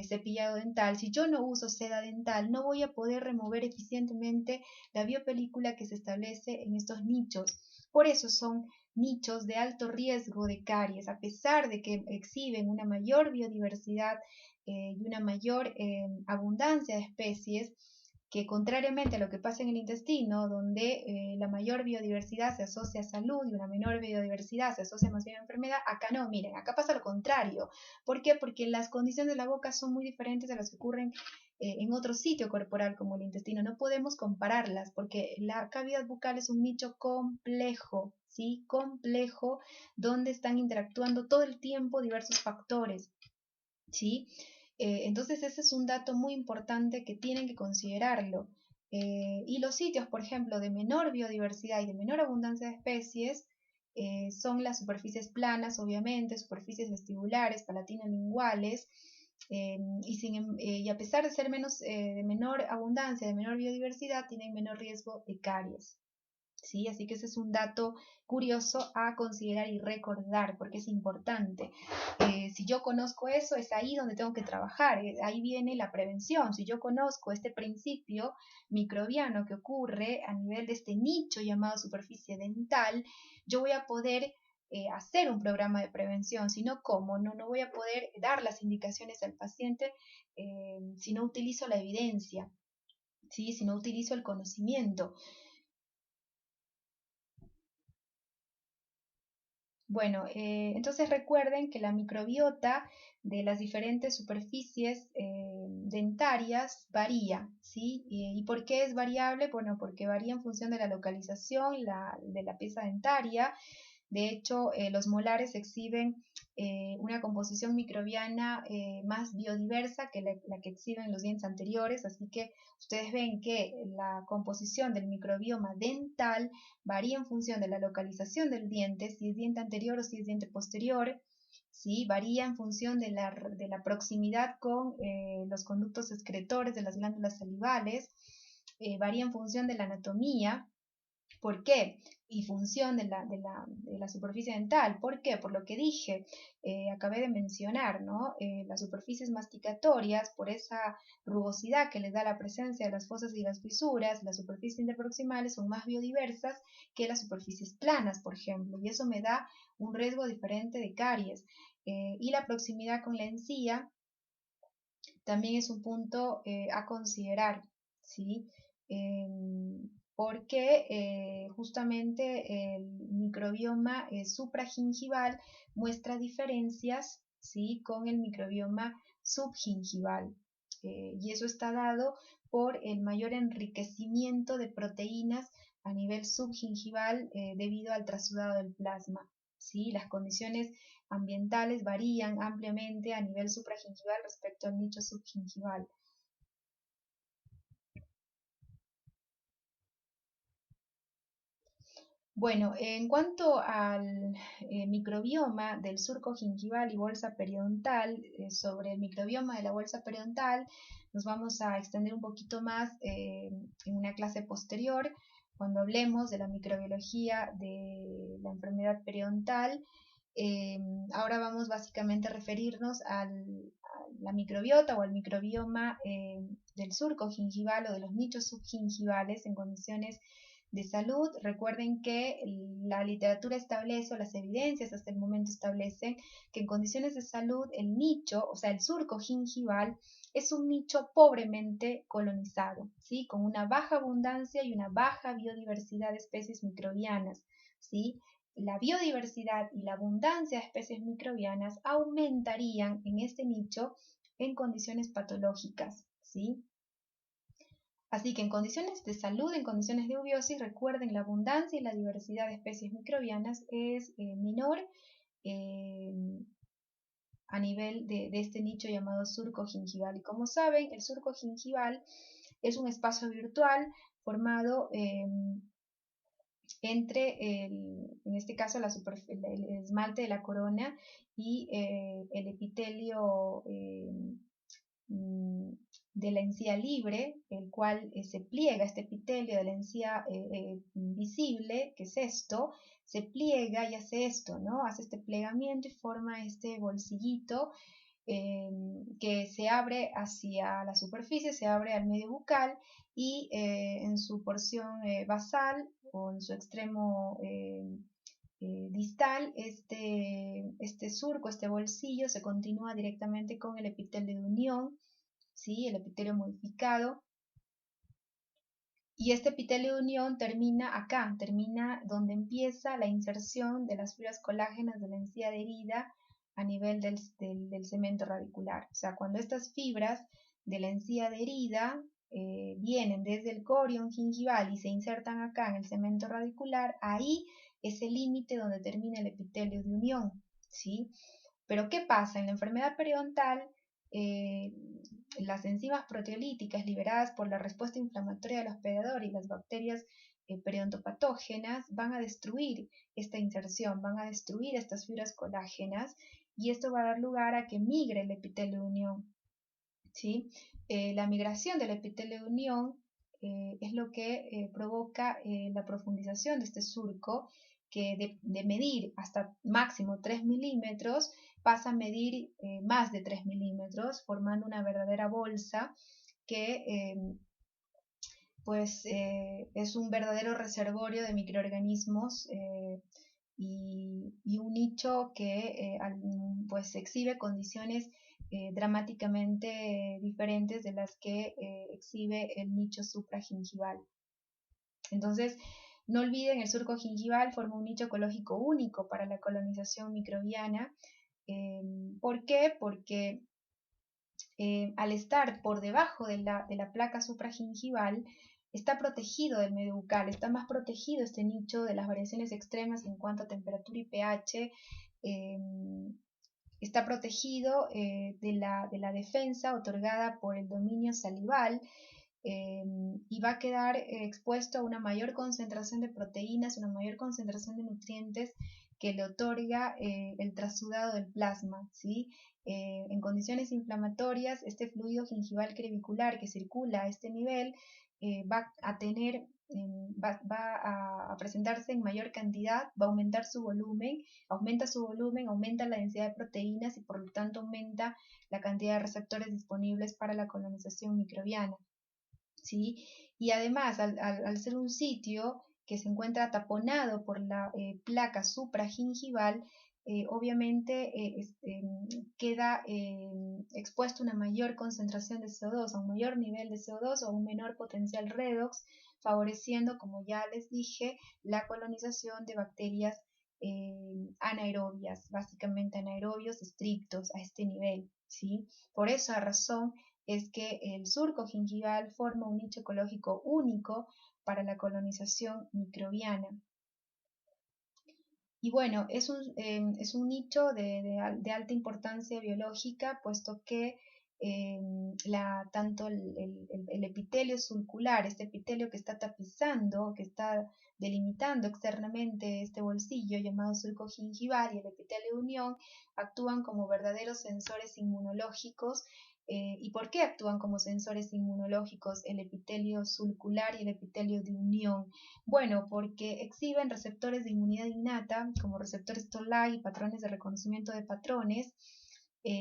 cepillado dental, si yo no uso seda dental, no voy a poder remover eficientemente la biopelícula que se establece en estos nichos. Por eso son nichos de alto riesgo de caries, a pesar de que exhiben una mayor biodiversidad y una mayor abundancia de especies, que contrariamente a lo que pasa en el intestino, donde la mayor biodiversidad se asocia a salud y una menor biodiversidad se asocia más bien a enfermedad, acá no, miren, acá pasa lo contrario. ¿Por qué? Porque las condiciones de la boca son muy diferentes a las que ocurren en otro sitio corporal como el intestino. No podemos compararlas porque la cavidad bucal es un nicho complejo, ¿sí? Complejo, donde están interactuando todo el tiempo diversos factores, ¿sí? Entonces ese es un dato muy importante que tienen que considerarlo. Y los sitios, por ejemplo, de menor biodiversidad y de menor abundancia de especies, son las superficies planas, obviamente, superficies vestibulares, palatino-linguales, y a pesar de ser de menor abundancia, de menor biodiversidad, tienen menor riesgo de caries. ¿Sí? Así que ese es un dato curioso a considerar y recordar porque es importante. Si yo conozco eso, es ahí donde tengo que trabajar, ahí viene la prevención. Si yo conozco este principio microbiano que ocurre a nivel de este nicho llamado superficie dental, yo voy a poder hacer un programa de prevención, si no, ¿cómo? No voy a poder dar las indicaciones al paciente si no utilizo la evidencia, ¿sí? Si no utilizo el conocimiento. Bueno, entonces recuerden que la microbiota de las diferentes superficies dentarias varía, ¿sí? ¿Y por qué es variable? Bueno, porque varía en función de la localización de la pieza dentaria. De hecho, los molares exhiben una composición microbiana más biodiversa que la que exhiben los dientes anteriores, así que ustedes ven que la composición del microbioma dental varía en función de la localización del diente, si es diente anterior o si es diente posterior, ¿sí? Varía en función de la proximidad con los conductos excretores de las glándulas salivales, varía en función de la anatomía. ¿Por qué? Y función de la superficie dental. ¿Por qué? Por lo que dije, acabé de mencionar, ¿no? Las superficies masticatorias, por esa rugosidad que les da la presencia de las fosas y las fisuras, las superficies interproximales son más biodiversas que las superficies planas, por ejemplo, y eso me da un riesgo diferente de caries. Y la proximidad con la encía también es un punto a considerar, ¿sí? Porque justamente el microbioma supragingival muestra diferencias, ¿sí? Con el microbioma subgingival. Y eso está dado por el mayor enriquecimiento de proteínas a nivel subgingival debido al trasudado del plasma. ¿Sí? Las condiciones ambientales varían ampliamente a nivel supragingival respecto al nicho subgingival. Bueno, en cuanto al microbioma del surco gingival y bolsa periodontal, sobre el microbioma de la bolsa periodontal nos vamos a extender un poquito más en una clase posterior, cuando hablemos de la microbiología de la enfermedad periodontal. Ahora vamos básicamente a referirnos a la microbiota o al microbioma del surco gingival o de los nichos subgingivales en condiciones de salud. Recuerden que la literatura establece, o las evidencias hasta el momento establecen, que en condiciones de salud el nicho, o sea, el surco gingival, es un nicho pobremente colonizado, ¿sí? Con una baja abundancia y una baja biodiversidad de especies microbianas, ¿sí? La biodiversidad y la abundancia de especies microbianas aumentarían en este nicho en condiciones patológicas, ¿sí? Así que en condiciones de salud, en condiciones de eubiosis, recuerden la abundancia y la diversidad de especies microbianas es menor eh, a nivel de este nicho llamado surco gingival. Y como saben, el surco gingival es un espacio virtual formado entre, en este caso, el esmalte de la corona y el epitelio de la encía libre, el cual se pliega, este epitelio de la encía visible, que es esto, se pliega y hace esto, ¿no? Hace este plegamiento y forma este bolsillito que se abre hacia la superficie, se abre al medio bucal y en su porción basal o en su extremo distal, este surco, este bolsillo se continúa directamente con el epitelio de unión, ¿sí? El epitelio modificado. Y este epitelio de unión termina acá, termina donde empieza la inserción de las fibras colágenas de la encía adherida a nivel del cemento radicular. O sea, cuando estas fibras de la encía adherida vienen desde el corion gingival y se insertan acá en el cemento radicular, ahí es el límite donde termina el epitelio de unión, ¿sí? Pero ¿qué pasa? En la enfermedad periodontal, las enzimas proteolíticas liberadas por la respuesta inflamatoria del hospedador y las bacterias periodontopatógenas van a destruir esta inserción, van a destruir estas fibras colágenas y esto va a dar lugar a que migre el epitelio de unión, ¿sí? La migración del epitelio de unión es lo que provoca la profundización de este surco, que de medir hasta máximo 3 milímetros pasa a medir más de 3 milímetros, formando una verdadera bolsa que pues es un verdadero reservorio de microorganismos y un nicho que pues exhibe condiciones dramáticamente diferentes de las que exhibe el nicho supragingival. Entonces, no olviden, el surco gingival forma un nicho ecológico único para la colonización microbiana. ¿Por qué? Porque al estar por debajo de la placa supragingival, está protegido del medio bucal, está más protegido este nicho de las variaciones extremas en cuanto a temperatura y pH, está protegido de la defensa otorgada por el dominio salival y va a quedar expuesto a una mayor concentración de proteínas, una mayor concentración de nutrientes que le otorga el trasudado del plasma, ¿sí? En condiciones inflamatorias, este fluido gingival crevicular que circula a este nivel va a tener, va a presentarse en mayor cantidad, va a aumentar su volumen, aumenta la densidad de proteínas y por lo tanto aumenta la cantidad de receptores disponibles para la colonización microbiana, ¿sí? Y además, al ser un sitio que se encuentra taponado por la placa supragingival, obviamente queda expuesto a una mayor concentración de CO2, a un mayor nivel de CO2 o a un menor potencial redox, favoreciendo, como ya les dije, la colonización de bacterias anaerobias, básicamente anaerobios estrictos a este nivel, ¿sí? Por esa razón es que el surco gingival forma un nicho ecológico único para la colonización microbiana. Y bueno, es un nicho de alta importancia biológica, puesto que tanto el epitelio sulcular, este epitelio que está tapizando, que está delimitando externamente este bolsillo llamado surco gingival, y el epitelio de unión actúan como verdaderos sensores inmunológicos. ¿Y por qué actúan como sensores inmunológicos el epitelio sulcular y el epitelio de unión? Bueno, porque exhiben receptores de inmunidad innata, como receptores Toll-like y patrones de reconocimiento de patrones,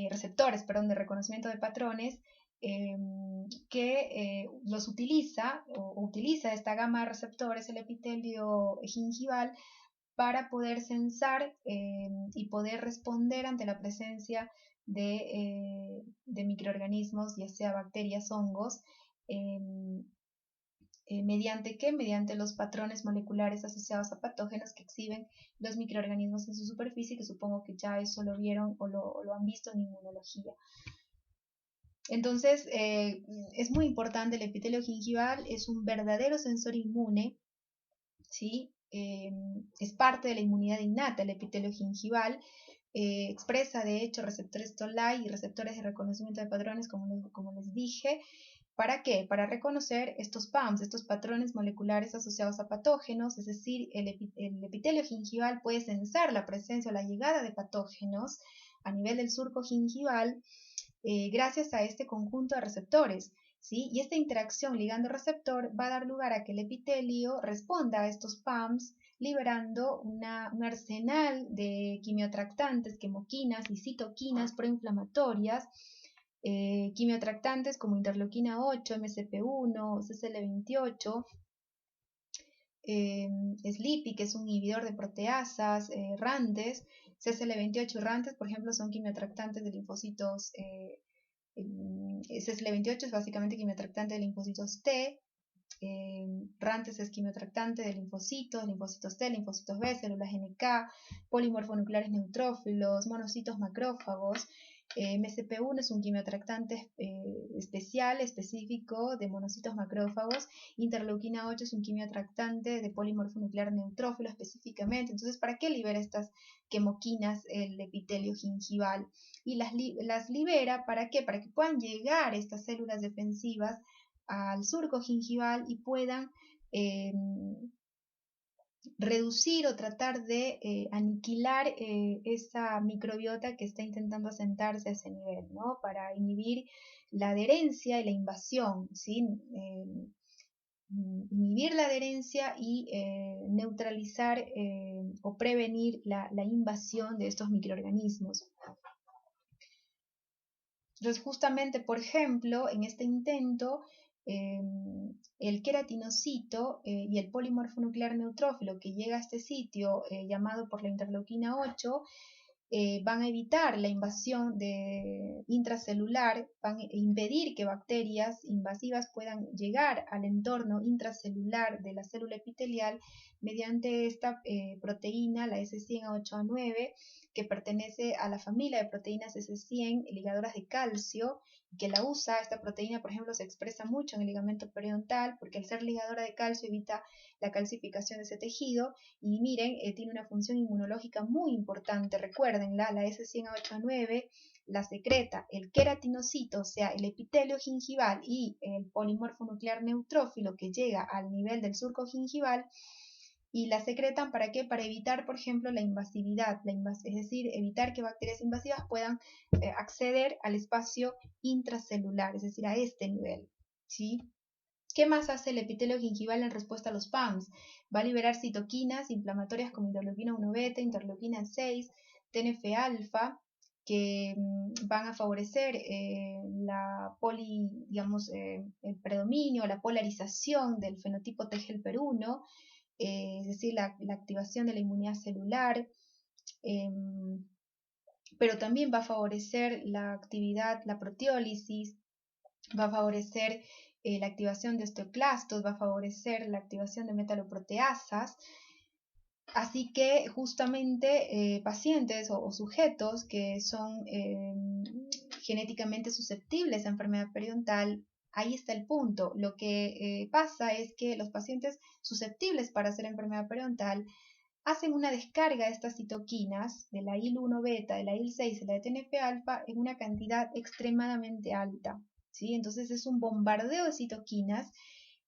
receptores, perdón, de reconocimiento de patrones, que los utiliza o utiliza esta gama de receptores, el epitelio gingival, para poder censar y poder responder ante la presencia de microorganismos, ya sea bacterias, hongos, ¿mediante qué? Mediante los patrones moleculares asociados a patógenos que exhiben los microorganismos en su superficie, que supongo que ya eso lo vieron o lo han visto en inmunología. Entonces, es muy importante, el epitelio gingival es un verdadero sensor inmune, ¿sí? Es parte de la inmunidad innata, el epitelio gingival. Expresa de hecho receptores Toll-like y receptores de reconocimiento de patrones, como les dije. ¿Para qué? Para reconocer estos PAMs, estos patrones moleculares asociados a patógenos, es decir, el epitelio gingival puede sensar la presencia o la llegada de patógenos a nivel del surco gingival gracias a este conjunto de receptores. ¿Sí? Y esta interacción ligando-receptor va a dar lugar a que el epitelio responda a estos PAMs liberando un arsenal de quimiotractantes, quemoquinas y citoquinas proinflamatorias, quimiotractantes como interleuquina 8, MCP1, CCL28, SLIPI, que es un inhibidor de proteasas, RANTES, CCL28 y RANTES, por ejemplo, son quimiotractantes de linfocitos. CCL28 es básicamente quimiotractante de linfocitos T, RANTES es quimiotractante de linfocitos T, linfocitos B, células NK, polimorfonucleares neutrófilos, monocitos macrófagos. MCP1 es un quimiotractante específico de monocitos macrófagos. Interleuquina 8 es un quimiotractante de polimorfonuclear neutrófilo específicamente. Entonces, ¿para qué libera estas quemoquinas el epitelio gingival? Y las libera, ¿para qué? Para que puedan llegar estas células defensivas al surco gingival y puedan reducir o tratar de aniquilar esa microbiota que está intentando asentarse a ese nivel, ¿no? Para inhibir la adherencia y la invasión, ¿sí? Inhibir la adherencia y neutralizar o prevenir la invasión de estos microorganismos. Entonces, justamente, por ejemplo, en este intento, el queratinocito y el polimorfonuclear neutrófilo que llega a este sitio llamado por la interleuquina 8 van a evitar la invasión intracelular, van a impedir que bacterias invasivas puedan llegar al entorno intracelular de la célula epitelial mediante esta proteína, la S100A8A9, que pertenece a la familia de proteínas S100 ligadoras de calcio, que la usa. Esta proteína, por ejemplo, se expresa mucho en el ligamento periodontal porque al ser ligadora de calcio evita la calcificación de ese tejido y miren, tiene una función inmunológica muy importante. Recuérdenla, la S100A8A9 la secreta el queratinocito, o sea, el epitelio gingival y el polimorfo nuclear neutrófilo que llega al nivel del surco gingival. Y la secretan ¿para qué? Para evitar, por ejemplo, la invasividad, es decir, evitar que bacterias invasivas puedan acceder al espacio intracelular, es decir, a este nivel, ¿sí? ¿Qué más hace el epitelio gingival en respuesta a los PAMs? Va a liberar citoquinas inflamatorias como interleuquina 1 beta, interleuquina 6, TNF-alfa, que van a favorecer el predominio, la polarización del fenotipo T helper 1, es decir, la activación de la inmunidad celular, pero también va a favorecer la actividad, la proteólisis, va a favorecer la activación de osteoclastos, va a favorecer la activación de metaloproteasas. Así que justamente pacientes o sujetos que son genéticamente susceptibles a enfermedad periodontal, ahí está el punto. Lo que pasa es que los pacientes susceptibles para hacer enfermedad periodontal hacen una descarga de estas citoquinas, de la IL-1 beta, de la IL-6 y la de TNF-alfa en una cantidad extremadamente alta, ¿sí? Entonces es un bombardeo de citoquinas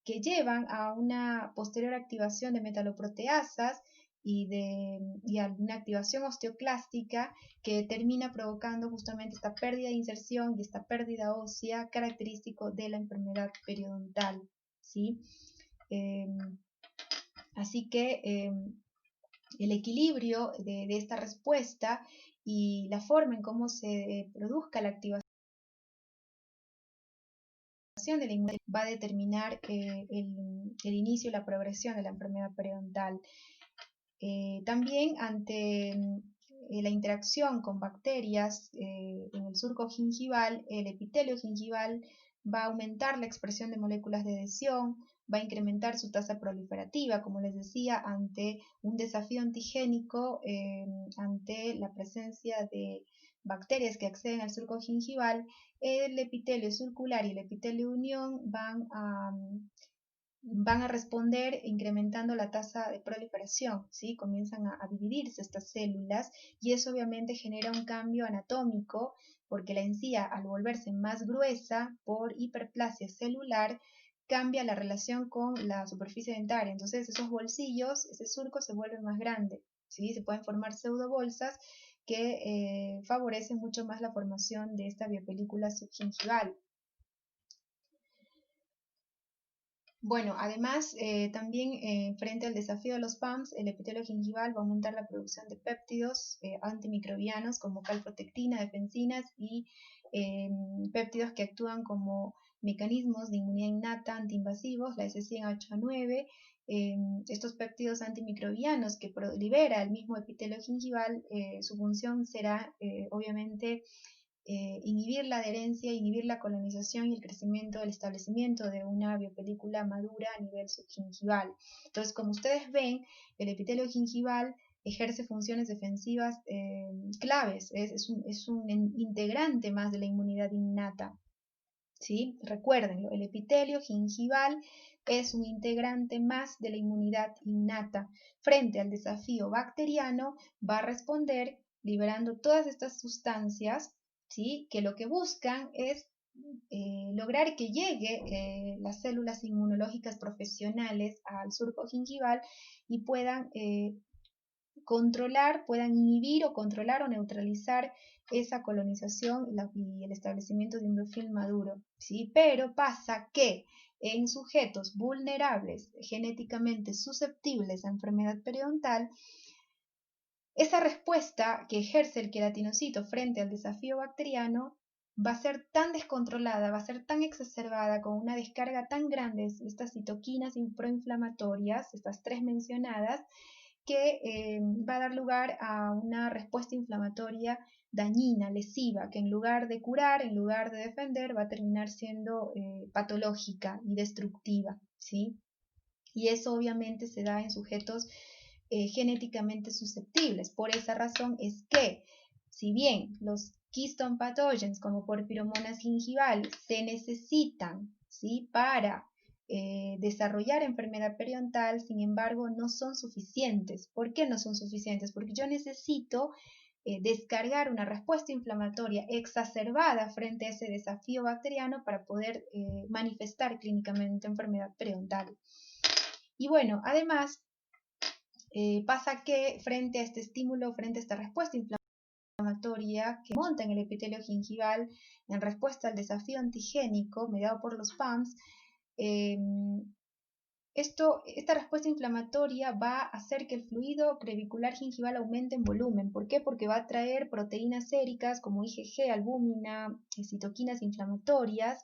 que llevan a una posterior activación de metaloproteasas y a una activación osteoclástica que termina provocando justamente esta pérdida de inserción y esta pérdida ósea característico de la enfermedad periodontal, ¿sí? Así que el equilibrio de esta respuesta y la forma en cómo se produzca la activación de la inmunidad va a determinar el inicio y la progresión de la enfermedad periodontal. También ante la interacción con bacterias en el surco gingival, el epitelio gingival va a aumentar la expresión de moléculas de adhesión, va a incrementar su tasa proliferativa, como les decía, ante un desafío antigénico, ante la presencia de bacterias que acceden al surco gingival. El epitelio circular y el epitelio unión van a responder incrementando la tasa de proliferación, ¿sí? Comienzan a dividirse estas células y eso obviamente genera un cambio anatómico porque la encía, al volverse más gruesa por hiperplasia celular, cambia la relación con la superficie dentaria. Entonces esos bolsillos, ese surco se vuelve más grande, ¿sí? Se pueden formar pseudobolsas que favorecen mucho más la formación de esta biopelícula subgingival. Bueno, además, también frente al desafío de los PAMs, el epitelio gingival va a aumentar la producción de péptidos antimicrobianos como calprotectina, defensinas y péptidos que actúan como mecanismos de inmunidad innata antiinvasivos, la S100H9. Estos péptidos antimicrobianos que libera el mismo epitelio gingival, su función será obviamente inhibir la adherencia, inhibir la colonización y el crecimiento, el establecimiento de una biopelícula madura a nivel subgingival. Entonces, como ustedes ven, el epitelio gingival ejerce funciones defensivas claves, es un integrante más de la inmunidad innata. ¿Sí? Recuérdenlo, el epitelio gingival es un integrante más de la inmunidad innata. Frente al desafío bacteriano, va a responder liberando todas estas sustancias, ¿sí? Que lo que buscan es lograr que llegue las células inmunológicas profesionales al surco gingival y puedan puedan inhibir o controlar o neutralizar esa colonización y el establecimiento de un biofilm maduro, ¿sí? Pero pasa que en sujetos vulnerables, genéticamente susceptibles a enfermedad periodontal, esa respuesta que ejerce el queratinocito frente al desafío bacteriano va a ser tan descontrolada, va a ser tan exacerbada, con una descarga tan grande de estas citoquinas proinflamatorias, estas tres mencionadas, que va a dar lugar a una respuesta inflamatoria dañina, lesiva, que en lugar de curar, en lugar de defender, va a terminar siendo patológica y destructiva, ¿sí? Y eso obviamente se da en sujetos genéticamente susceptibles. Por esa razón es que, si bien los keystone pathogens como Porphyromonas gingival se necesitan, ¿sí? para desarrollar enfermedad periodontal, sin embargo, no son suficientes. ¿Por qué no son suficientes? Porque yo necesito descargar una respuesta inflamatoria exacerbada frente a ese desafío bacteriano para poder manifestar clínicamente enfermedad periodontal. Y bueno, además, pasa que frente a este estímulo, frente a esta respuesta inflamatoria que monta en el epitelio gingival en respuesta al desafío antigénico mediado por los PAMs, esta respuesta inflamatoria va a hacer que el fluido crevicular gingival aumente en volumen. ¿Por qué? Porque va a traer proteínas séricas como IgG, albúmina, citoquinas inflamatorias.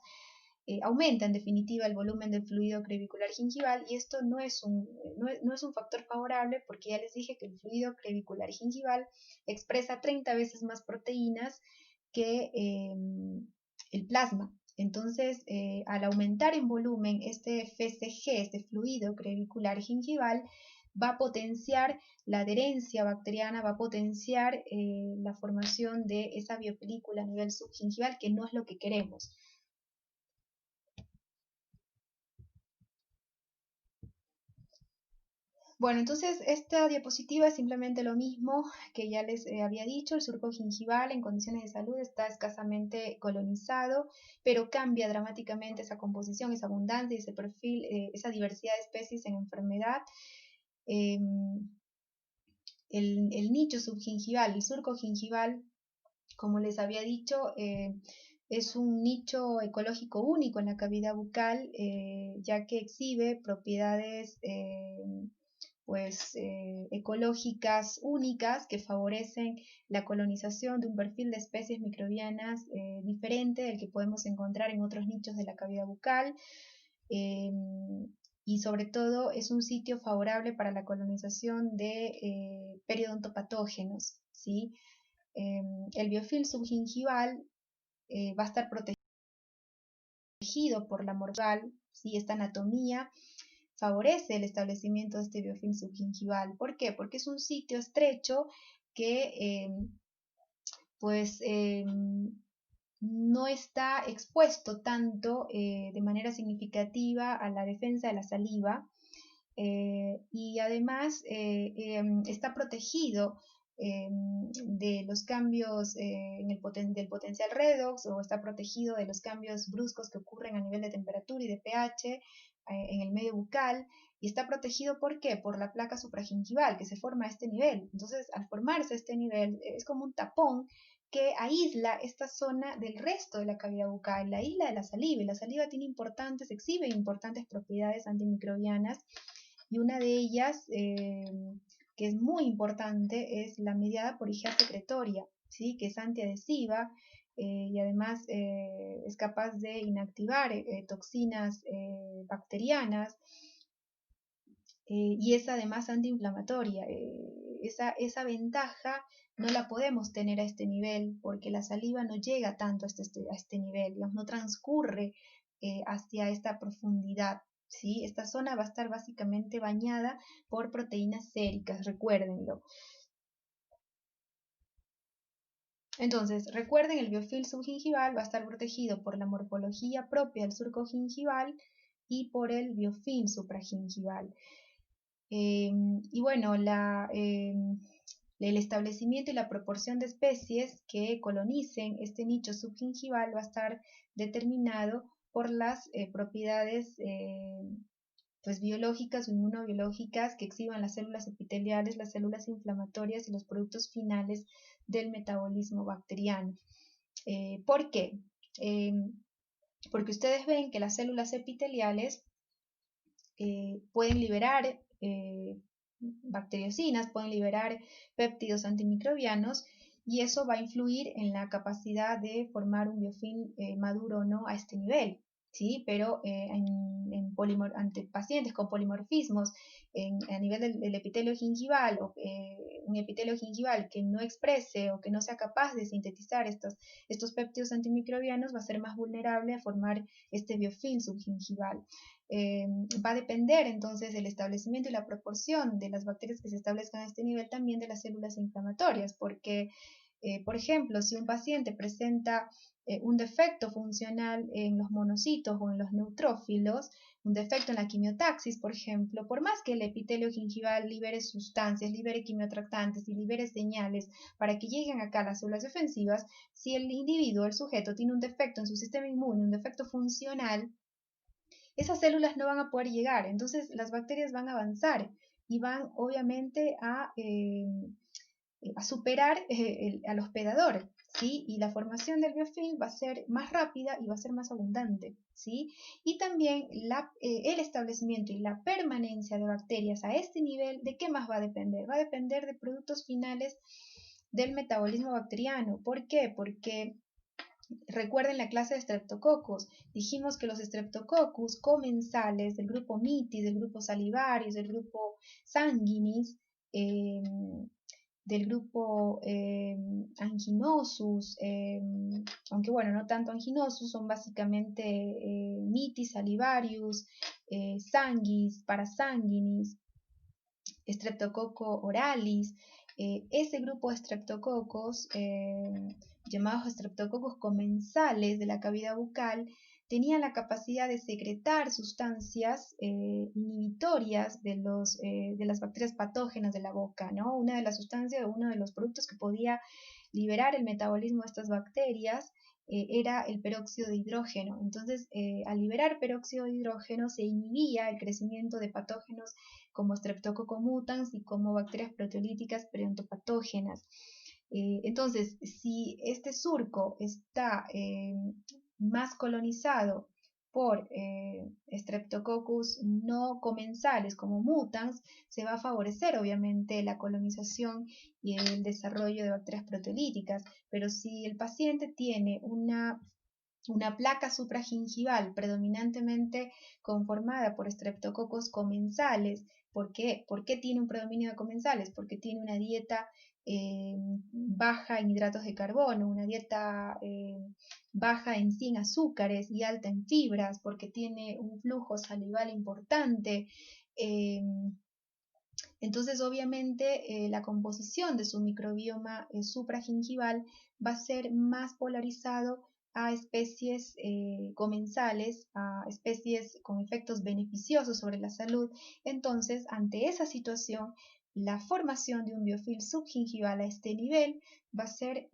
Aumenta en definitiva el volumen del fluido crevicular gingival y esto no es un factor favorable porque ya les dije que el fluido crevicular gingival expresa 30 veces más proteínas que el plasma. Entonces, al aumentar en volumen este FCG, este fluido crevicular gingival, va a potenciar la adherencia bacteriana, va a potenciar la formación de esa biopelícula a nivel subgingival, que no es lo que queremos. Bueno, entonces esta diapositiva es simplemente lo mismo que ya les había dicho. El surco gingival en condiciones de salud está escasamente colonizado, pero cambia dramáticamente esa composición, esa abundancia, ese perfil, esa diversidad de especies en enfermedad. El nicho subgingival, el surco gingival, como les había dicho, es un nicho ecológico único en la cavidad bucal, ya que exhibe propiedades pues ecológicas únicas que favorecen la colonización de un perfil de especies microbianas diferente del que podemos encontrar en otros nichos de la cavidad bucal. Y sobre todo es un sitio favorable para la colonización de periodontopatógenos, ¿sí? El biofilm subgingival va a estar protegido por la morval, ¿sí? Esta anatomía favorece el establecimiento de este biofilm subgingival. ¿Por qué? Porque es un sitio estrecho que pues no está expuesto tanto de manera significativa a la defensa de la saliva y además está protegido de los cambios del potencial redox, o está protegido de los cambios bruscos que ocurren a nivel de temperatura y de pH en el medio bucal, y está protegido ¿por qué? Por la placa supragingival que se forma a este nivel. Entonces, al formarse a este nivel, es como un tapón que aísla esta zona del resto de la cavidad bucal, la isla de la saliva, y la saliva exhibe importantes propiedades antimicrobianas, y una de ellas, que es muy importante, es la mediada por IgA secretoria, ¿sí? Que es antiadhesiva y además es capaz de inactivar toxinas bacterianas y es además antiinflamatoria. Esa ventaja no la podemos tener a este nivel porque la saliva no llega tanto a este nivel, digamos, no transcurre hacia esta profundidad. ¿Sí? Esta zona va a estar básicamente bañada por proteínas séricas, recuérdenlo. Entonces, recuerden, el biofilm subgingival va a estar protegido por la morfología propia del surco gingival y por el biofilm supragingival. Y bueno, el establecimiento y la proporción de especies que colonicen este nicho subgingival va a estar determinado por las propiedades pues biológicas o inmunobiológicas que exhiban las células epiteliales, las células inflamatorias y los productos finales del metabolismo bacteriano. ¿Por qué? Porque ustedes ven que las células epiteliales pueden liberar bacteriocinas, pueden liberar péptidos antimicrobianos, y eso va a influir en la capacidad de formar un biofilm maduro o no a este nivel. ¿Sí? Pero ante pacientes con polimorfismos a nivel del epitelio gingival, o un epitelio gingival que no exprese o que no sea capaz de sintetizar estos péptidos antimicrobianos, va a ser más vulnerable a formar este biofilm subgingival. Va a depender entonces del establecimiento y la proporción de las bacterias que se establezcan a este nivel también de las células inflamatorias, porque por ejemplo, si un paciente presenta un defecto funcional en los monocitos o en los neutrófilos, un defecto en la quimiotaxis, por ejemplo, por más que el epitelio gingival libere sustancias, libere quimiotractantes y libere señales para que lleguen acá las células defensivas, si el individuo, el sujeto, tiene un defecto en su sistema inmune, un defecto funcional, esas células no van a poder llegar. Entonces las bacterias van a avanzar y van obviamente a superar al hospedador, ¿sí? Y la formación del biofilm va a ser más rápida y va a ser más abundante, ¿sí? Y también el establecimiento y la permanencia de bacterias a este nivel, ¿de qué más va a depender? Va a depender de productos finales del metabolismo bacteriano. ¿Por qué? Porque recuerden la clase de Streptococcus. Dijimos que los Streptococcus comensales del grupo Mitis, del grupo Salivarius, del grupo Sanguinis, del grupo Anginosus, aunque bueno, no tanto Anginosus, son básicamente Mitis, Salivarius, Sanguis, Parasanguinis, Streptococcus oralis. Ese grupo de streptococos, llamados streptococos comensales de la cavidad bucal, tenían la capacidad de secretar sustancias inhibitorias de las bacterias patógenas de la boca, ¿no? Una de las sustancias, uno de los productos que podía liberar el metabolismo de estas bacterias era el peróxido de hidrógeno. Entonces, al liberar peróxido de hidrógeno se inhibía el crecimiento de patógenos como Streptococcus mutans y como bacterias proteolíticas periodopatógenas. Entonces, si este surco está más colonizado por Streptococcus no comensales como mutans, se va a favorecer obviamente la colonización y el desarrollo de bacterias proteolíticas, pero si el paciente tiene una placa supragingival predominantemente conformada por Streptococcus comensales. ¿Por qué? ¿Por qué tiene un predominio de comensales? Porque tiene una dieta baja en hidratos de carbono, una dieta baja en 100 azúcares y alta en fibras, porque tiene un flujo salival importante. Entonces, obviamente, la composición de su microbioma supragingival va a ser más polarizado a especies comensales, a especies con efectos beneficiosos sobre la salud. Entonces, ante esa situación, la formación de un biofilm subgingival a este nivel va a ser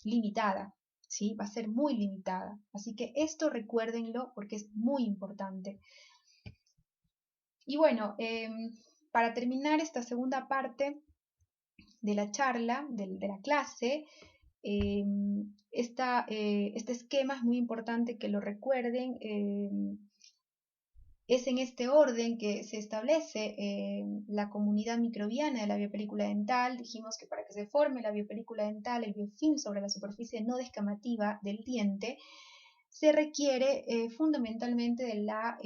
limitada, ¿sí? Va a ser muy limitada. Así que esto recuérdenlo porque es muy importante. Y bueno, para terminar esta segunda parte de la charla, de la clase, este esquema es muy importante que lo recuerden. Es en este orden que se establece la comunidad microbiana de la biopelícula dental. Dijimos que para que se forme la biopelícula dental, el biofilm sobre la superficie no descamativa del diente, se requiere fundamentalmente de la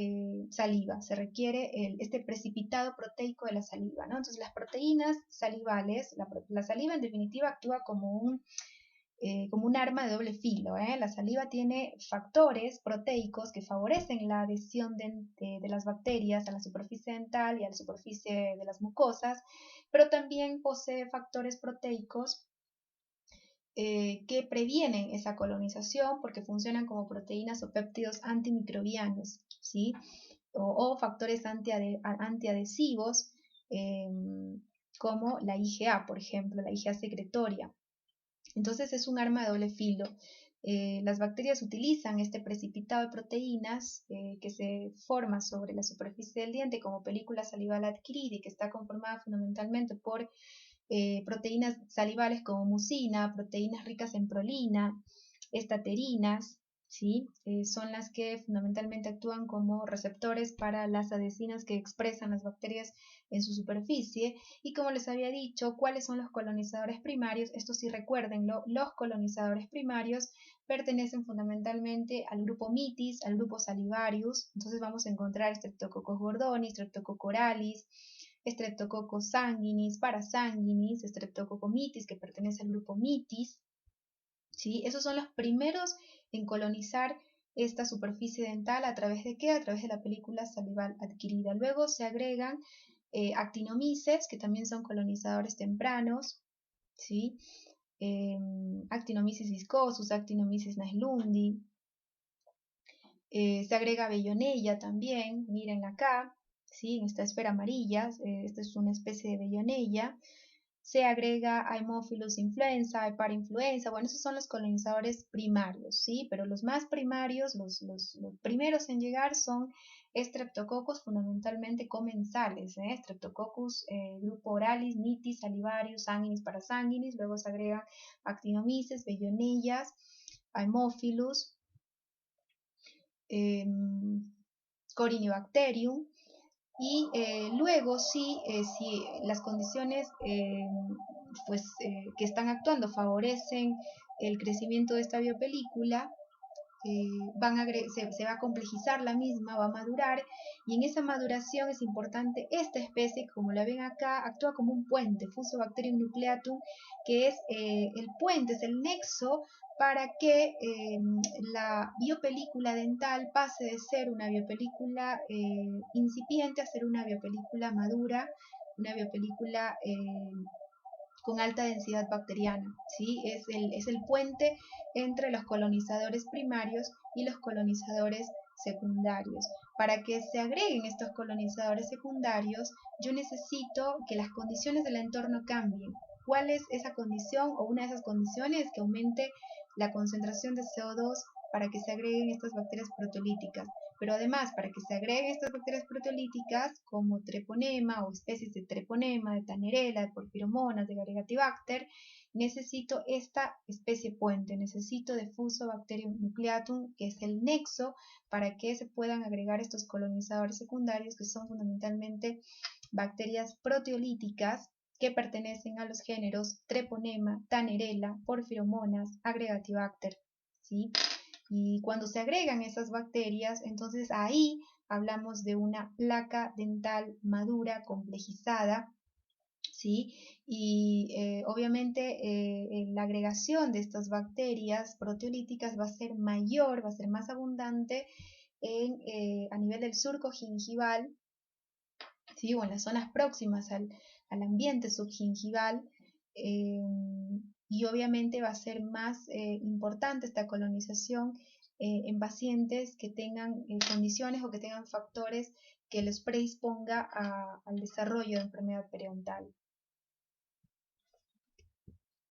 saliva, se requiere este precipitado proteico de la saliva, ¿no? Entonces las proteínas salivales, la saliva en definitiva actúa como un arma de doble filo. La saliva tiene factores proteicos que favorecen la adhesión de las bacterias a la superficie dental y a la superficie de las mucosas, pero también posee factores proteicos que previenen esa colonización porque funcionan como proteínas o péptidos antimicrobianos, ¿sí? O factores antiadhesivos como la IgA, por ejemplo, la IgA secretoria. Entonces es un arma de doble filo. Las bacterias utilizan este precipitado de proteínas que se forma sobre la superficie del diente como película salival adquirida y que está conformada fundamentalmente por proteínas salivales como mucina, proteínas ricas en prolina, estaterinas, ¿sí? Son las que fundamentalmente actúan como receptores para las adhesinas que expresan las bacterias en su superficie. Y como les había dicho, ¿cuáles son los colonizadores primarios? Esto sí recuérdenlo, los colonizadores primarios pertenecen fundamentalmente al grupo Mitis, al grupo Salivarius. Entonces vamos a encontrar Streptococcus gordonis, Streptococcus oralis, Streptococcus sanguinis, parasanguinis, Streptococcus mitis, que pertenece al grupo Mitis, ¿sí? Esos son los primeros en colonizar esta superficie dental. ¿A través de qué? A través de la película salival adquirida. Luego se agregan actinomyces, que también son colonizadores tempranos, ¿sí? Actinomyces viscosus, Actinomyces naelundi. Se agrega Bellonella también, miren acá, ¿sí? En esta esfera amarilla, esta es una especie de Bellonella. Se agrega Haemophilus influenza, Heparinfluenza, bueno, esos son los colonizadores primarios, ¿sí? Pero los más primarios, los primeros en llegar son Streptococcus fundamentalmente comensales, Streptococcus grupo oralis, mitis, salivarius, sanguinis, parasanguinis, luego se agregan actinomyces, Bellonellas, Haemophilus, Corynebacterium, y luego si las condiciones que están actuando favorecen el crecimiento de esta biopelícula, se va a complejizar la misma, va a madurar, y en esa maduración es importante esta especie, como la ven acá, actúa como un puente, Fusobacterium nucleatum, que es el puente, es el nexo para que la biopelícula dental pase de ser una biopelícula incipiente a ser una biopelícula madura, una biopelícula con alta densidad bacteriana, ¿sí? Es el puente entre los colonizadores primarios y los colonizadores secundarios. Para que se agreguen estos colonizadores secundarios, yo necesito que las condiciones del entorno cambien. ¿Cuál es esa condición o una de esas condiciones? Que aumente la concentración de CO2 para que se agreguen estas bacterias proteolíticas. Pero además, para que se agreguen estas bacterias proteolíticas, como treponema o especies de treponema, de Tannerella, de Porphyromonas, de Garrigacibacter, necesito esta especie puente, necesito de Fusobacterium nucleatum, que es el nexo para que se puedan agregar estos colonizadores secundarios, que son fundamentalmente bacterias proteolíticas que pertenecen a los géneros Treponema, Tannerella, Porphyromonas, Agregatibacter, ¿sí? Y cuando se agregan esas bacterias, entonces ahí hablamos de una placa dental madura, complejizada, ¿sí? Y obviamente la agregación de estas bacterias proteolíticas va a ser mayor, va a ser más abundante a nivel del surco gingival, ¿sí? O en las zonas próximas al ambiente subgingival, y obviamente va a ser más importante esta colonización en pacientes que tengan condiciones o que tengan factores que les predisponga al desarrollo de enfermedad periodontal.